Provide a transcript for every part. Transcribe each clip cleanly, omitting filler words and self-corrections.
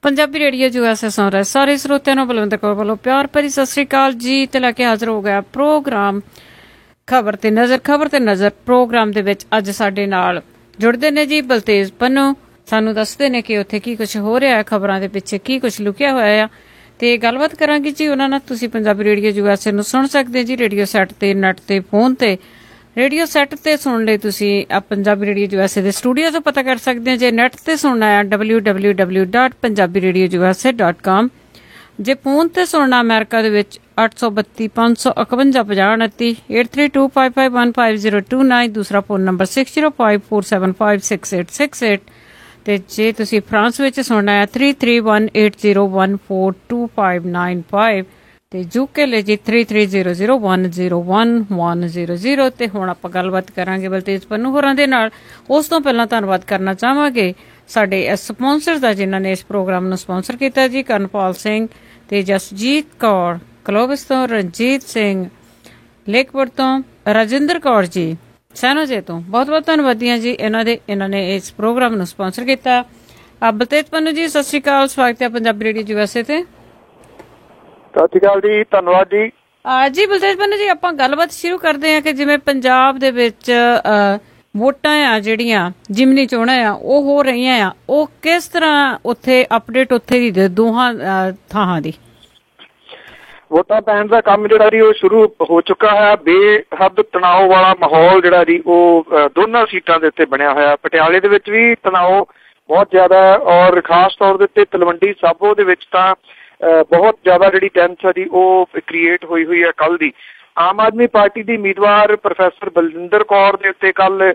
Punjabi radio USA ਸੁਣ ਰਹੇ ਸਾਰੇ ਸਰੋਤਿਆਂ ਨੂੰ ਬਲਵਿੰਦਰ ਕੌਰ ਵੱਲੋਂ ਪਿਆਰ ਭਰੀ ਸਤਿ ਸ੍ਰੀ ਅਕਾਲ ਜੀ ਤੇ ਲੈ ਕੇ ਹਾਜ਼ਰ ਹੋ ਗਿਆ ਪ੍ਰੋਗਰਾਮ ਖਬਰ ਤੇ ਨਜ਼ਰ ਪ੍ਰੋਗਰਾਮ ਦੇ ਵਿੱਚ ਅੱਜ ਸਾਡੇ ਨਾਲ ਜੁੜਦੇ ਨੇ ਜੀ ਬਲਤੇਜ ਪੰਨੂ। ਸਾਨੂੰ ਦੱਸਦੇ ਨੇ ਕਿ ਉੱਥੇ ਕੀ ਕੁਛ ਹੋ ਰਿਹਾ ਹੈ, ਖਬਰਾਂ ਦੇ ਪਿੱਛੇ ਕੀ ਕੁਛ ਲੁਕਿਆ ਹੋਇਆ ਆ ਤੇ ਗੱਲਬਾਤ ਕਰਾਂਗੇ ਜੀ ਉਹਨਾਂ ਨਾਲ। ਤੁਸੀਂ ਪੰਜਾਬੀ ਰੇਡੀਓ USA ਨੂੰ ਸੁਣ ਸਕਦੇ ਜੀ ਰੇਡੀਓ ਸੈੱਟ ਤੇ, ਨੈਟ ਤੇ, ਫੋਨ ਤੇ। ਰੇਡੀਓ ਸੈੱਟ ਤੇ ਸੁਣ ਲਈ ਤੁਸੀਂ ਪੰਜਾਬੀ ਰੇਡੀਓ USA ਦੇ ਸਟੂਡੀਓ ਤੋਂ ਪਤਾ ਕਰ ਸਕਦੇ ਹੋ। ਜੇ ਨੈਟ ਤੇ ਸੁਣਨਾ ਆ www.punjabiradiousa.com। ਜੇ ਫੋਨ ਤੇ ਸੁਣਨਾ ਅਮਰੀਕਾ ਦੇ ਵਿੱਚ 832 551 5029 8325515029। ਦੂਸਰਾ ਫੋਨ ਨੰਬਰ 6054756868। ਤੇ ਜੇ ਤੁਸੀਂ ਫਰਾਂਸ ਵਿੱਚ ਸੁਣਨਾ ਹੈ 331801425595 ਤੇ ਯੂਕੇ ਲਈ ਜੀ 3300101100। ਤੇ ਹੁਣ ਆਪਾਂ ਗੱਲਬਾਤ ਕਰਾਂਗੇ ਬਲਤੇਜ ਪੰਨੂ ਹੋਰਾਂ ਦੇ ਨਾਲ। ਉਸ ਤੋਂ ਪਹਿਲਾਂ ਧੰਨਵਾਦ ਕਰਨਾ ਚਾਹਾਂਗੇ ਸਾਡੇ ਇਸ ਸਪੋਂਸਰ ਦਾ ਜਿਨ੍ਹਾਂ ਨੇ ਇਸ ਪ੍ਰੋਗਰਾਮ ਨੂੰ ਸਪੋਂਸਰ ਕੀਤਾ ਜੀ, ਕਰਨਪਾਲ ਸਿੰਘ ਤੇ ਜਸਜੀਤ ਕੌਰ, ਕਲੋਬਸ ਤੋਂ ਰਣਜੀਤ ਸਿੰਘ, ਲੇਕਪੁਰ ਤੋਂ ਰਾਜਿੰਦਰ ਕੌਰ ਜੀ, ਸੈਨੋਜੇ ਤੋਂ। ਬਹੁਤ ਬਹੁਤ ਧੰਨਵਾਦੀਆਂ ਜੀ ਇਹਨਾਂ ਨੇ ਇਸ ਪ੍ਰੋਗਰਾਮ ਨੂੰ ਸਪੋਂਸਰ ਕੀਤਾ। ਬਲਤੇਜ ਪੰਨੂ ਜੀ ਸਤਿ ਸ਼੍ਰੀ ਅਕਾਲ, ਸਵਾਗਤ ਹੈ ਪੰਜਾਬੀ ਰੇਡੀਓ USA ਤੇ। ਸਤਿ ਸ਼੍ਰੀ ਅਕਾਲ ਜੀ, ਧੰਨਵਾਦ ਜੀ। ਜੀ ਬਲਤੇਜ ਪੰਨੂ ਜੀ, ਆਪਾਂ ਗੱਲਬਾਤ ਸ਼ੁਰੂ ਕਰਦੇ ਹਾਂ ਕਿ ਜਿਵੇਂ ਪੰਜਾਬ ਦੇ ਵਿੱਚ ਵੋਟਾਂ ਆ ਜਿਹੜੀਆਂ ਜਿਮਨੀ ਚੋਣਾਂ ਆ ਉਹ ਹੋ ਰਹੀਆਂ ਆ, ਉਹ ਕਿਸ ਤਰ੍ਹਾਂ ਉੱਥੇ ਅਪਡੇਟ ਉੱਥੇ ਦੀ ਦੋਹਾਂ ਥਾਵਾਂ ਦੀ? ਵੋਟਾਂ ਪੈਣ ਦਾ ਕੰਮ ਜਿਹੜਾ ਜੀ ਉਹ ਸ਼ੁਰੂ ਹੋ ਚੁੱਕਾ ਹੈ। ਬੇਹੱਦ ਤਣਾਅ ਵਾਲਾ ਮਾਹੌਲ ਜਿਹੜਾ ਜੀ ਉਹ ਦੋਨਾਂ ਸੀਟਾਂ ਦੇ ਉੱਤੇ ਬਣਿਆ ਹੋਇਆ। ਪਟਿਆਲੇ ਦੇ ਵਿੱਚ ਵੀ ਤਣਾਅ ਬਹੁਤ ਜ਼ਿਆਦਾ ਹੈ ਔਰ ਖਾਸ ਤੌਰ ਦੇ ਉੱਤੇ ਤਲਵੰਡੀ ਸਾਬੋ ਦੇ ਵਿੱਚ ਤਾਂ ਬਹੁਤ ਜ਼ਿਆਦਾ ਜਿਹੜੀ ਟੈਂਸ ਹੈ ਜੀ ਉਹ ਕ੍ਰੀਏਟ ਹੋਈ ਹੈ। ਕੱਲ ਦੀ ਆਮ ਆਦਮੀ ਪਾਰਟੀ ਦੀ ਉਮੀਦਵਾਰ ਪ੍ਰੋਫੈਸਰ ਬਲਜਿੰਦਰ ਕੌਰ ਦੇ ਉੱਤੇ ਕੱਲ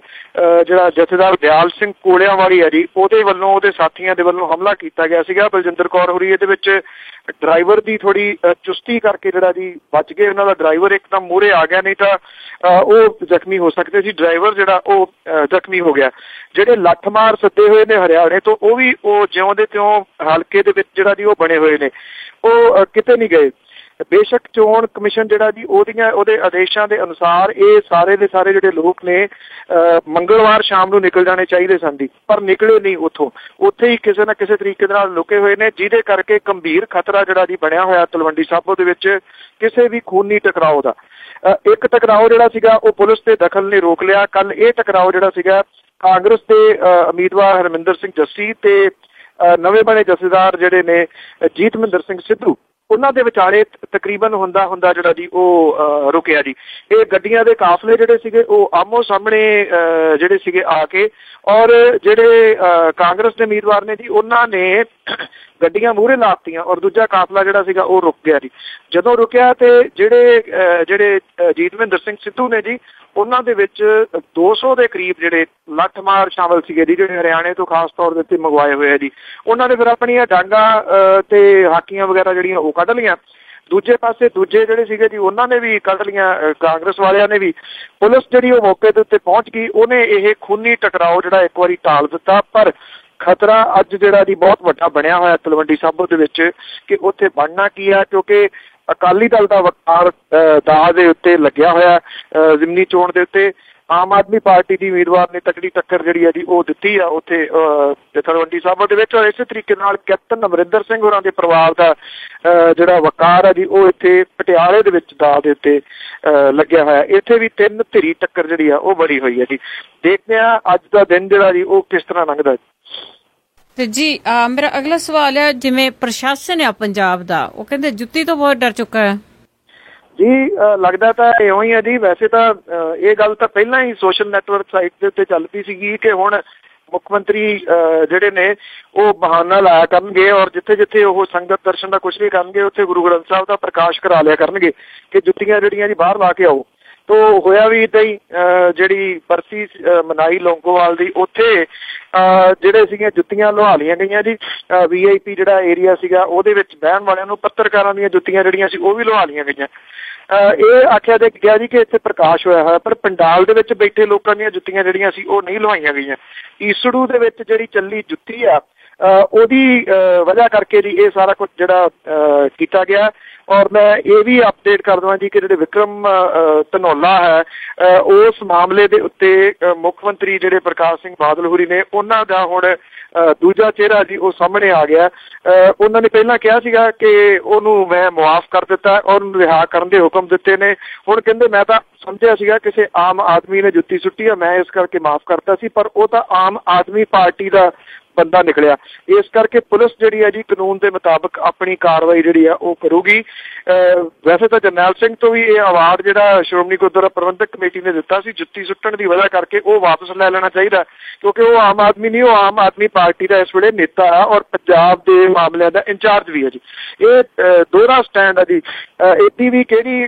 ਜਿਹੜਾ ਜਥੇਦਾਰ ਦਿਆਲ ਸਿੰਘ ਕੋਲਿਆਂ ਵਾਲੀ ਹੈ ਜੀ ਉਹਦੇ ਵੱਲੋਂ ਉਹਦੇ ਸਾਥੀਆਂ ਦੇ ਵੱਲੋਂ ਹਮਲਾ ਕੀਤਾ ਗਿਆ ਸੀਗਾ। ਬਲਜਿੰਦਰ ਕੌਰ ਹੋਰੀ ਇਹਦੇ ਵਿੱਚ ਡਰਾਈਵਰ ਦੀ ਥੋੜੀ ਚੁਸਤੀ ਕਰਕੇ ਜਿਹੜਾ ਜੀ ਬਚ ਗਏ। ਉਹਨਾਂ ਦਾ ਡਰਾਈਵਰ ਇੱਕਦਮ ਮੂਹਰੇ ਆ ਗਿਆ, ਨਹੀਂ ਤਾਂ ਉਹ ਜ਼ਖਮੀ ਹੋ ਸਕਦੇ ਸੀ। ਡਰਾਈਵਰ ਜਿਹੜਾ ਉਹ ਜ਼ਖਮੀ ਹੋ ਗਿਆ। ਜਿਹੜੇ ਲੱਠਮਾਰ ਸੱਦੇ ਹੋਏ ਨੇ ਹਰਿਆਣੇ ਤੋਂ ਉਹ ਵੀ ਉਹ ਜਿਉਂ ਦੇ ਤਿਉਂ ਹਲਕੇ ਦੇ ਵਿੱਚ ਜਿਹੜਾ ਜੀ ਉਹ ਬਣੇ ਹੋਏ ਨੇ, ਉਹ ਕਿਤੇ ਨਹੀਂ ਗਏ। ਬੇਸ਼ੱਕ ਚੋਣ ਕਮਿਸ਼ਨ ਜਿਹੜਾ ਜੀ ਉਹਦੇ ਆਦੇਸ਼ਾਂ ਦੇ ਅਨੁਸਾਰ ਇਹ ਸਾਰੇ ਦੇ ਸਾਰੇ ਜਿਹੜੇ ਲੋਕ ਨੇ ਮੰਗਲਵਾਰ ਸ਼ਾਮ ਨੂੰ ਨਿਕਲ ਜਾਣੇ ਚਾਹੀਦੇ ਸਨ ਜੀ, ਪਰ ਨਿਕਲੇ ਨਹੀਂ। ਉੱਥੇ ਹੀ ਕਿਸੇ ਨਾ ਕਿਸੇ ਤਰੀਕੇ ਦੇ ਨਾਲ ਲੁਕੇ ਹੋਏ ਨੇ, ਜਿਹਦੇ ਕਰਕੇ ਗੰਭੀਰ ਖਤਰਾ ਜਿਹੜਾ ਜੀ ਬਣਿਆ ਹੋਇਆ ਤਲਵੰਡੀ ਸਾਬੋ ਦੇ ਵਿੱਚ ਕਿਸੇ ਵੀ ਖੂਨੀ ਟਕਰਾਓ ਦਾ। ਇੱਕ ਟਕਰਾਓ ਜਿਹੜਾ ਸੀਗਾ ਉਹ ਪੁਲਿਸ ਦੇ ਦਖਲ ਨੇ ਰੋਕ ਲਿਆ। ਕੱਲ ਇਹ ਟਕਰਾਓ ਜਿਹੜਾ ਸੀਗਾ ਕਾਂਗਰਸ ਦੇ ਉਮੀਦਵਾਰ ਹਰਮਿੰਦਰ ਸਿੰਘ ਜੱਸੀ ਤੇ ਨਵੇਂ ਬਣੇ ਜਥੇਦਾਰ ਜਿਹੜੇ ਨੇ ਜੀਤਮਿੰਦਰ ਸਿੰਘ ਸਿੱਧੂ, ਉਹਨਾਂ ਦੇ ਵਿਚਾਲੇ ਤਕਰੀਬਨ ਹੁੰਦਾ ਜਿਹੜਾ ਜੀ ਉਹ ਰੁਕਿਆ ਜੀ। ਇਹ ਗੱਡੀਆਂ ਦੇ ਕਾਫਲੇ ਜਿਹੜੇ ਸੀਗੇ ਉਹ ਆਮੋ ਸਾਹਮਣੇ ਜਿਹੜੇ ਸੀਗੇ ਆ ਕੇ, ਔਰ ਜਿਹੜੇ ਕਾਂਗਰਸ ਦੇ ਉਮੀਦਵਾਰ ਨੇ ਜੀ ਉਹਨਾਂ ਨੇ ਗੱਡੀਆਂ ਮੂਹਰੇ ਲਾਤੀਆਂ ਔਰ ਦੂਜਾ ਕਾਫਲਾ ਜਿਹੜਾ ਸੀਗਾ ਉਹ ਰੁਕ ਗਿਆ ਜੀ। ਜਦੋਂ ਰੁਕਿਆ ਤੇ ਜਿਹੜੇ ਜੀਤਮਿੰਦਰ ਸਿੰਘ ਸਿੱਧੂ ਨੇ ਜੀ ਉਹਨਾਂ ਦੇ ਵਿੱਚ 200 ਦੇ ਕਰੀਬ ਜਿਹੜੇ ਲੱਠਮਾਰ ਸ਼ਾਮਲ ਸੀਗੇ ਜੀ, ਜਿਹੜੇ ਹਰਿਆਣੇ ਤੋਂ ਖਾਸ ਤੌਰ ਦੇ ਉੱਤੇ ਮੰਗਵਾਏ ਹੋਏ ਆ ਜੀ। ਉਹਨਾਂ ਨੇ ਫਿਰ ਆਪਣੀਆਂ ਡਾਂਗਾਂ ਤੇ ਹਾਕੀਆਂ ਵਗੈਰਾ ਜਿਹੜੀਆਂ ਉਹ ਕੱਢ ਲਈਆਂ। ਦੂਜੇ ਪਾਸੇ ਦੂਜੇ ਜਿਹੜੇ ਸੀਗੇ ਜੀ ਉਹਨਾਂ ਨੇ ਵੀ ਕੱਢ ਲਈਆਂ, ਕਾਂਗਰਸ ਵਾਲਿਆਂ ਨੇ ਵੀ। ਪੁਲਿਸ ਜਿਹੜੀ ਉਹ ਮੌਕੇ ਦੇ ਉੱਤੇ ਪਹੁੰਚ ਗਈ, ਉਹਨੇ ਇਹ ਖੂਨੀ ਟਕਰਾਓ ਜਿਹੜਾ ਇੱਕ ਵਾਰੀ ਟਾਲ ਦਿੱਤਾ। ਪਰ ਖਤਰਾ ਅੱਜ ਜਿਹੜਾ ਜੀ ਬਹੁਤ ਵੱਡਾ ਬਣਿਆ ਹੋਇਆ ਤਲਵੰਡੀ ਸਾਬੋ ਦੇ ਵਿੱਚ ਕਿ ਉੱਥੇ ਬਣਨਾ ਕੀ ਆ, ਕਿਉਂਕਿ ਅਕਾਲੀ ਦਲ ਦਾ ਵਕਾਰ ਦਾਅ ਦੇ ਉੱਤੇ ਲੱਗਿਆ ਹੋਇਆ ਜ਼ਿਮਨੀ ਚੋਣ ਦੇ ਉੱਤੇ। ਆਮ ਆਦਮੀ ਪਾਰਟੀ ਦੀ ਉਮੀਦਵਾਰ ਨੇ ਤਕੜੀ ਟੱਕਰ ਜਿਹੜੀ ਹੈ ਜੀ ਉਹ ਦਿੱਤੀ ਆ ਉੱਥੇ ਤਲਵੰਡੀ ਸਾਬੋ ਦੇ ਵਿੱਚ। ਔਰ ਇਸੇ ਤਰੀਕੇ ਨਾਲ ਕੈਪਟਨ ਅਮਰਿੰਦਰ ਸਿੰਘ ਹੋਰਾਂ ਦੇ ਪਰਿਵਾਰ ਦਾ ਜਿਹੜਾ ਵਕਾਰ ਹੈ ਜੀ ਉਹ ਇੱਥੇ ਪਟਿਆਲੇ ਦੇ ਵਿੱਚ ਦਾਅ ਦੇ ਉੱਤੇ ਲੱਗਿਆ ਹੋਇਆ। ਇੱਥੇ ਵੀ ਤਿੰਨ ਧਿਰੀ ਟੱਕਰ ਜਿਹੜੀ ਆ ਉਹ ਬੜੀ ਹੋਈ ਹੈ ਜੀ। ਦੇਖਦੇ ਹਾਂ ਅੱਜ ਦਾ ਦਿਨ ਜਿਹੜਾ ਜੀ ਉਹ ਕਿਸ ਤਰ੍ਹਾਂ ਲੰਘਦਾ। ਤੇ ਜੀ ਮੇਰਾ ਅਗਲਾ ਸਵਾਲ ਹੈ, ਜਿਵੇਂ ਪ੍ਰਸ਼ਾਸਨ ਆ ਪੰਜਾਬ ਦਾ, ਉਹ ਕਹਿੰਦੇ ਜੁੱਤੀ ਤੋਂ ਬਹੁਤ ਡਰ ਚੁੱਕਾ ਹੈ ਜੀ। ਲੱਗਦਾ ਤਾਂ ਇਉਂ ਹੀ ਹੈ ਜੀ। ਵੈਸੇ ਤਾਂ ਇਹ ਗੱਲ ਤਾਂ ਪਹਿਲਾਂ ਹੀ ਸੋਸ਼ਲ ਨੈਟਵਰਕ ਸਾਈਟ ਦੇ ਉੱਤੇ ਚੱਲ ਪਈ ਸੀਗੀ ਕਿ ਹੁਣ ਮੁੱਖ ਮੰਤਰੀ ਜਿਹੜੇ ਨੇ ਉਹ ਬਹਾਨਾ ਲਾਇਆ ਕਰਨਗੇ ਔਰ ਜਿੱਥੇ ਜਿੱਥੇ ਉਹ ਸੰਗਤ ਦਰਸ਼ਨ ਦਾ ਕੁਛ ਵੀ ਕਰਨਗੇ ਉੱਥੇ ਗੁਰੂ ਗ੍ਰੰਥ ਸਾਹਿਬ ਦਾ ਪ੍ਰਕਾਸ਼ ਕਰਾ ਲਿਆ ਕਰਨਗੇ ਕਿ ਜੁੱਤੀਆਂ ਜਿਹੜੀਆਂ ਜੀ ਬਾਹਰ ਲਾ ਕੇ ਆਓ। ਤੋ ਹੋਇਆ ਵੀ ਏਦਾਂ ਹੀ। ਜਿਹੜੀ ਬਰਸੀ ਮਨਾਈ ਲੌਂਗੋਵਾਲ ਦੀ, ਉੱਥੇ ਜਿਹੜੇ ਸੀਗੀਆਂ ਜੁੱਤੀਆਂ ਲੁਹਾ ਲਈਆਂ ਗਈਆਂ ਜੀ। VIP ਜਿਹੜਾ ਏਰੀਆ ਸੀਗਾ ਉਹਦੇ ਵਿੱਚ ਬਹਿਣ ਵਾਲਿਆਂ ਨੂੰ ਪੱਤਰਕਾਰਾਂ ਦੀਆਂ ਜੁੱਤੀਆਂ ਜਿਹੜੀਆਂ ਸੀ ਉਹ ਵੀ ਲੁਹਾ ਲਈਆਂ ਗਈਆਂ। ਇਹ ਆਖਿਆ ਗਿਆ ਜੀ ਕਿ ਇੱਥੇ ਪ੍ਰਕਾਸ਼ ਹੋਇਆ ਹੋਇਆ, ਪਰ ਪੰਡਾਲ ਦੇ ਵਿੱਚ ਬੈਠੇ ਲੋਕਾਂ ਦੀਆਂ ਜੁੱਤੀਆਂ ਜਿਹੜੀਆਂ ਸੀ ਉਹ ਨਹੀਂ ਲੁਹਾਈਆਂ ਗਈਆਂ। ਈਸੜੂ ਦੇ ਵਿੱਚ ਜਿਹੜੀ ਚੱਲੀ ਜੁੱਤੀ ਆ ਉਹਦੀ ਵਜ੍ਹਾ ਕਰਕੇ ਜੀ ਇਹ ਸਾਰਾ ਕੁਝ ਜਿਹੜਾ ਕੀਤਾ ਗਿਆ। ਔਰ ਮੈਂ ਇਹ ਵੀ ਅਪਡੇਟ ਕਰ ਦਵਾਂ ਜੀ ਕਿ ਜਿਹੜੇ ਵਿਕਰਮ ਧਨੌਲਾ ਹੈ ਉਸ ਮਾਮਲੇ ਦੇ ਉੱਤੇ ਮੁੱਖ ਮੰਤਰੀ ਜਿਹੜੇ ਪ੍ਰਕਾਸ਼ ਸਿੰਘ ਬਾਦਲ ਹੋਰੀ ਨੇ ਉਹਨਾਂ ਦਾ ਹੁਣ ਦੂਜਾ ਚਿਹਰਾ ਜੀ ਉਹ ਸਾਹਮਣੇ ਆ ਗਿਆ। ਉਹਨਾਂ ਨੇ ਪਹਿਲਾਂ ਕਿਹਾ ਸੀਗਾ ਕਿ ਉਹਨੂੰ ਮੈਂ ਮੁਆਫ ਕਰ ਦਿੱਤਾ ਔਰ ਉਹਨੂੰ ਰਿਹਾ ਕਰਨ ਦੇ ਹੁਕਮ ਦਿੱਤੇ ਨੇ। ਹੁਣ ਕਹਿੰਦੇ ਮੈਂ ਤਾਂ ਸਮਝਿਆ ਸੀਗਾ ਕਿਸੇ ਆਮ ਆਦਮੀ ਨੇ ਜੁੱਤੀ ਸੁੱਟੀ ਆ, ਮੈਂ ਇਸ ਕਰਕੇ ਮਾਫ ਕਰਤਾ ਸੀ, ਪਰ ਉਹ ਤਾਂ ਆਮ ਆਦਮੀ ਪਾਰਟੀ ਦਾ ਬੰਦਾ ਨਿਕਲਿਆ। ਇਸ ਕਰਕੇ ਪੁਲਿਸ ਜਿਹੜੀ ਹੈ ਜੀ ਕਾਨੂੰਨ ਦੇ ਮੁਤਾਬਕ ਆਪਣੀ ਕਾਰਵਾਈ ਜਿਹੜੀ ਆ ਉਹ ਕਰੂਗੀ। ਵੈਸੇ ਤਾਂ ਜਰਨੈਲ ਸਿੰਘ ਤੋਂ ਵੀ ਇਹ ਅਵਾਰਡ ਜਿਹੜਾ ਸ਼੍ਰੋਮਣੀ ਗੁਰਦੁਆਰਾ ਪ੍ਰਬੰਧਕ ਕਮੇਟੀ ਨੇ ਦਿੱਤਾ ਸੀ ਜੁੱਤੀ ਸੁੱਟਣ ਦੀ ਵਜ੍ਹਾ ਕਰਕੇ, ਉਹ ਵਾਪਸ ਲੈ ਲੈਣਾ ਚਾਹੀਦਾ, ਕਿਉਂਕਿ ਉਹ ਆਮ ਆਦਮੀ ਨਹੀਂ, ਉਹ ਆਮ ਆਦਮੀ ਪਾਰਟੀ ਦਾ ਇਸ ਵੇਲੇ ਨੇਤਾ ਹੈ ਔਰ ਪੰਜਾਬ ਦੇ ਮਾਮਲਿਆਂ ਦਾ ਇੰਚਾਰਜ ਵੀ ਹੈ ਜੀ। ਇਹ ਦੋਹਰਾ ਸਟੈਂਡ ਹੈ ਜੀ। ਇਹਦੀ ਵੀ ਕਿਹੜੀ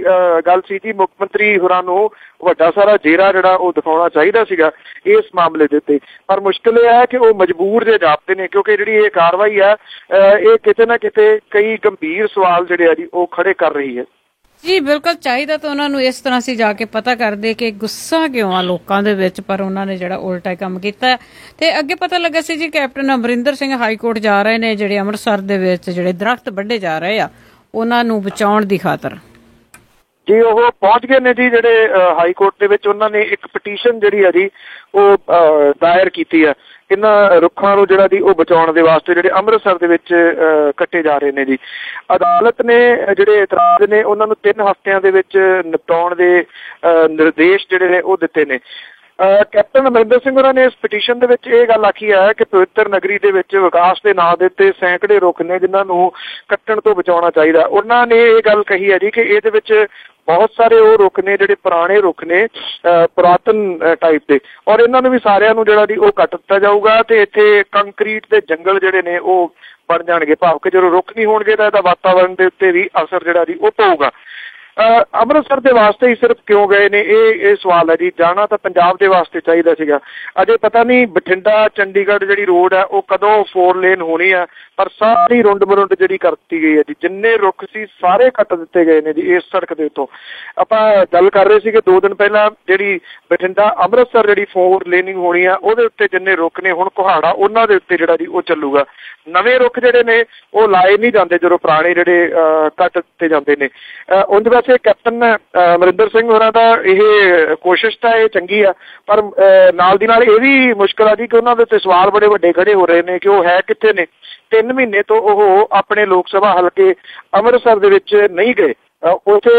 ਗੱਲ ਸੀ ਜੀ, ਮੁੱਖ ਮੰਤਰੀ ਹੋਰਾਂ ਨੂੰ ਵੱਡਾ ਸਾਰਾ ਜੇਰਾ ਜਿਹੜਾ ਉਹ ਦਿਖਾਉਣਾ ਚਾਹੀਦਾ ਸੀਗਾ ਇਸ ਮਾਮਲੇ ਦੇ ਉੱਤੇ, ਪਰ ਮੁਸ਼ਕਿਲ ਇਹ ਹੈ ਕਿ ਉਹ ਮਜਬੂਰ ਜੇ ਜਾਪਦੇ ਨੇ, ਕਿਉਂਕਿ ਜਿਹੜੀ ਇਹ ਕਾਰਵਾਈ ਹੈ ਇਹ ਕਿਤੇ ਨਾ ਕਿਤੇ ਕਈ ਗੰਭੀਰ ਸਵਾਲ ਜਿਹੜੇ ਆ ਜੀ ਉਹ ਖੜੇ ਕਰ ਰਹੀ ਹੈ। ਜੀ ਬਿਲਕੁਲ, ਚਾਹੀਦਾ ਤਾਂ ਉਹਨਾਂ ਨੂੰ ਇਸ ਤਰ੍ਹਾਂ ਸੀ ਜਾ ਕੇ ਪਤਾ ਕਰਦੇ ਕਿ ਗੁੱਸਾ ਕਿਉਂ ਆ ਲੋਕਾਂ ਦੇ ਵਿੱਚ, ਪਰ ਉਹਨਾਂ ਨੇ ਜਿਹੜਾ ਉਲਟਾ ਕੰਮ ਕੀਤਾ। ਤੇ ਅੱਗੇ ਪਤਾ ਲੱਗਾ ਸੀ ਜੀ captain Amarinder Singh high court ਜਾ ਰਹੇ ਨੇ, ਜਿਹੜੇ ਅੰਮ੍ਰਿਤਸਰ ਦੇ ਵਿੱਚ ਜਿਹੜੇ ਦਰਖਤ ਵੱਢੇ ਜਾ ਰਹੇ ਆ ਉਹਨਾਂ ਨੂੰ ਬਚਾਉਣ ਦੀ ਖਾਤਰ ਜੀ ਉਹ ਪਹੁੰਚ ਗਏ ਨੇ ਜੀ। ਜਿਹੜੇ ਹਾਈ ਕੋਰਟ ਦੇ ਵਿੱਚ ਉਹਨਾਂ ਨੇ ਇੱਕ ਪਟੀਸ਼ਨ ਜਿਹੜੀ ਹੈ ਜੀ ਉਹ ਦਾਇਰ ਕੀਤੀ ਹੈ ਇਹਨਾਂ ਰੁੱਖਾਂ ਨੂੰ ਜਿਹੜਾ ਜੀ ਉਹ ਬਚਾਉਣ ਦੇ ਵਾਸਤੇ, ਜਿਹੜੇ ਅੰਮ੍ਰਿਤਸਰ ਦੇ ਵਿੱਚ ਕੱਟੇ ਜਾ ਰਹੇ ਨੇ ਜੀ। ਅਦਾਲਤ ਨੇ ਜਿਹੜੇ ਇਤਰਾਜ਼ ਨੇ ਉਹਨਾਂ ਨੂੰ 3 ਹਫ਼ਤਿਆਂ ਦੇ ਵਿੱਚ ਨਿਪਟਾਉਣ ਦੇ ਨਿਰਦੇਸ਼ ਜਿਹੜੇ ਨੇ ਉਹ ਦਿੱਤੇ ਨੇ। ਕੈਪਟਨ ਅਮਰਿੰਦਰ ਸਿੰਘ ਹੋਰਾਂ ਨੇ ਇਸ ਪਟੀਸ਼ਨ ਦੇ ਵਿੱਚ ਇਹ ਗੱਲ ਆਖੀ ਹੈ ਕਿ ਪਵਿੱਤਰ ਨਗਰੀ ਦੇ ਵਿੱਚ ਵਿਕਾਸ ਦੇ ਨਾਂ ਦੇ ਉੱਤੇ ਸੈਂਕੜੇ ਰੁੱਖ ਨੇ ਜਿਨ੍ਹਾਂ ਨੂੰ ਕੱਟਣ ਤੋਂ ਬਚਾਉਣਾ ਚਾਹੀਦਾ। ਉਹਨਾਂ ਨੇ ਇਹ ਗੱਲ ਕਹੀ ਹੈ ਜੀ ਕਿ ਇਹਦੇ ਵਿੱਚ ਬਹੁਤ ਸਾਰੇ ਉਹ ਰੁੱਖ ਨੇ ਜਿਹੜੇ ਪੁਰਾਣੇ ਰੁੱਖ ਨੇ, ਪੁਰਾਤਨ ਟਾਈਪ ਦੇ, ਔਰ ਇਹਨਾਂ ਨੂੰ ਵੀ ਸਾਰਿਆਂ ਨੂੰ ਜਿਹੜਾ ਜੀ ਉਹ ਕੱਟ ਦਿੱਤਾ ਜਾਊਗਾ ਤੇ ਇੱਥੇ ਕੰਕਰੀਟ ਦੇ ਜੰਗਲ ਜਿਹੜੇ ਨੇ ਉਹ ਬਣ ਜਾਣਗੇ। ਭਾਵ ਕਿ ਜਦੋਂ ਰੁੱਖ ਨਹੀਂ ਹੋਣਗੇ ਤਾਂ ਇਹਦਾ ਵਾਤਾਵਰਨ ਦੇ ਉੱਤੇ ਵੀ ਅਸਰ ਜਿਹੜਾ ਜੀ ਉਹ ਪਊਗਾ। ਅੰਮ੍ਰਿਤਸਰ ਦੇ ਵਾਸਤੇ ਹੀ ਸਿਰਫ ਕਿਉਂ ਗਏ ਨੇ, ਇਹ ਸਵਾਲ ਹੈ ਜੀ। ਜਾਣਾ ਤਾਂ ਪੰਜਾਬ ਦੇ ਵਾਸਤੇ ਚਾਹੀਦਾ ਸੀਗਾ। ਅਜੇ ਪਤਾ ਨਹੀਂ ਬਠਿੰਡਾ ਚੰਡੀਗੜ੍ਹ ਜਿਹੜੀ ਰੋਡ ਹੈ ਉਹ ਕਦੋਂ 4 ਲੇਨ ਹੋਣੀ ਆ, ਪਰ ਸਾਰੀ ਰੁੰਡ ਮਰੁੰਡ ਜਿਹੜੀ ਕਰਤੀ ਗਈ ਹੈ ਜੀ। ਜਿੰਨੇ ਰੁੱਖ ਸੀ ਸਾਰੇ ਕੱਟ ਦਿੱਤੇ ਗਏ ਨੇ ਜੀ ਇਸ ਸੜਕ ਦੇ ਉੱਤੋਂ। ਆਪਾਂ ਗੱਲ ਕਰ ਰਹੇ ਸੀ ਕਿ 2 ਦਿਨ ਪਹਿਲਾਂ ਜਿਹੜੀ ਬਠਿੰਡਾ ਅੰਮ੍ਰਿਤਸਰ ਜਿਹੜੀ 4 ਲੇਨਿੰਗ ਹੋਣੀ ਆ ਉਹਦੇ ਉੱਤੇ ਜਿੰਨੇ ਰੁੱਖ ਨੇ ਹੁਣ ਕੁਹਾੜਾ ਉਹਨਾਂ ਦੇ ਉੱਤੇ ਜਿਹੜਾ ਜੀ ਉਹ ਚੱਲੂਗਾ। ਨਵੇਂ ਰੁੱਖ ਜਿਹੜੇ ਨੇ ਉਹ ਲਾਏ ਨਹੀਂ ਜਾਂਦੇ ਜਦੋਂ ਪੁਰਾਣੇ ਜਿਹੜੇ ਕੱਟ ਦਿੱਤੇ ਜਾਂਦੇ ਨੇ। ਉਹਦੇ ਵੈਸੇ ਕੈਪਟਨ ਅਮਰਿੰਦਰ ਸਿੰਘ ਹੋਰਾਂ ਦਾ ਇਹ ਕੋਸ਼ਿਸ਼ ਤਾਂ ਇਹ ਚੰਗੀ ਆ, ਪਰ ਨਾਲ ਦੀ ਨਾਲ ਇਹ ਵੀ ਮੁਸ਼ਕਿਲ ਆ ਜੀ ਕਿ ਉਹਨਾਂ ਦੇ ਉੱਤੇ ਸਵਾਲ ਬੜੇ ਵੱਡੇ ਖੜੇ ਹੋ ਰਹੇ ਨੇ ਕਿ ਉਹ ਹੈ ਕਿੱਥੇ ਨੇ। 3 ਮਹੀਨੇ ਤੋਂ ਉਹ ਆਪਣੇ ਲੋਕ ਸਭਾ ਹਲਕੇ ਅੰਮ੍ਰਿਤਸਰ ਦੇ ਵਿੱਚ ਨਹੀਂ ਗਏ। ਉੱਥੇ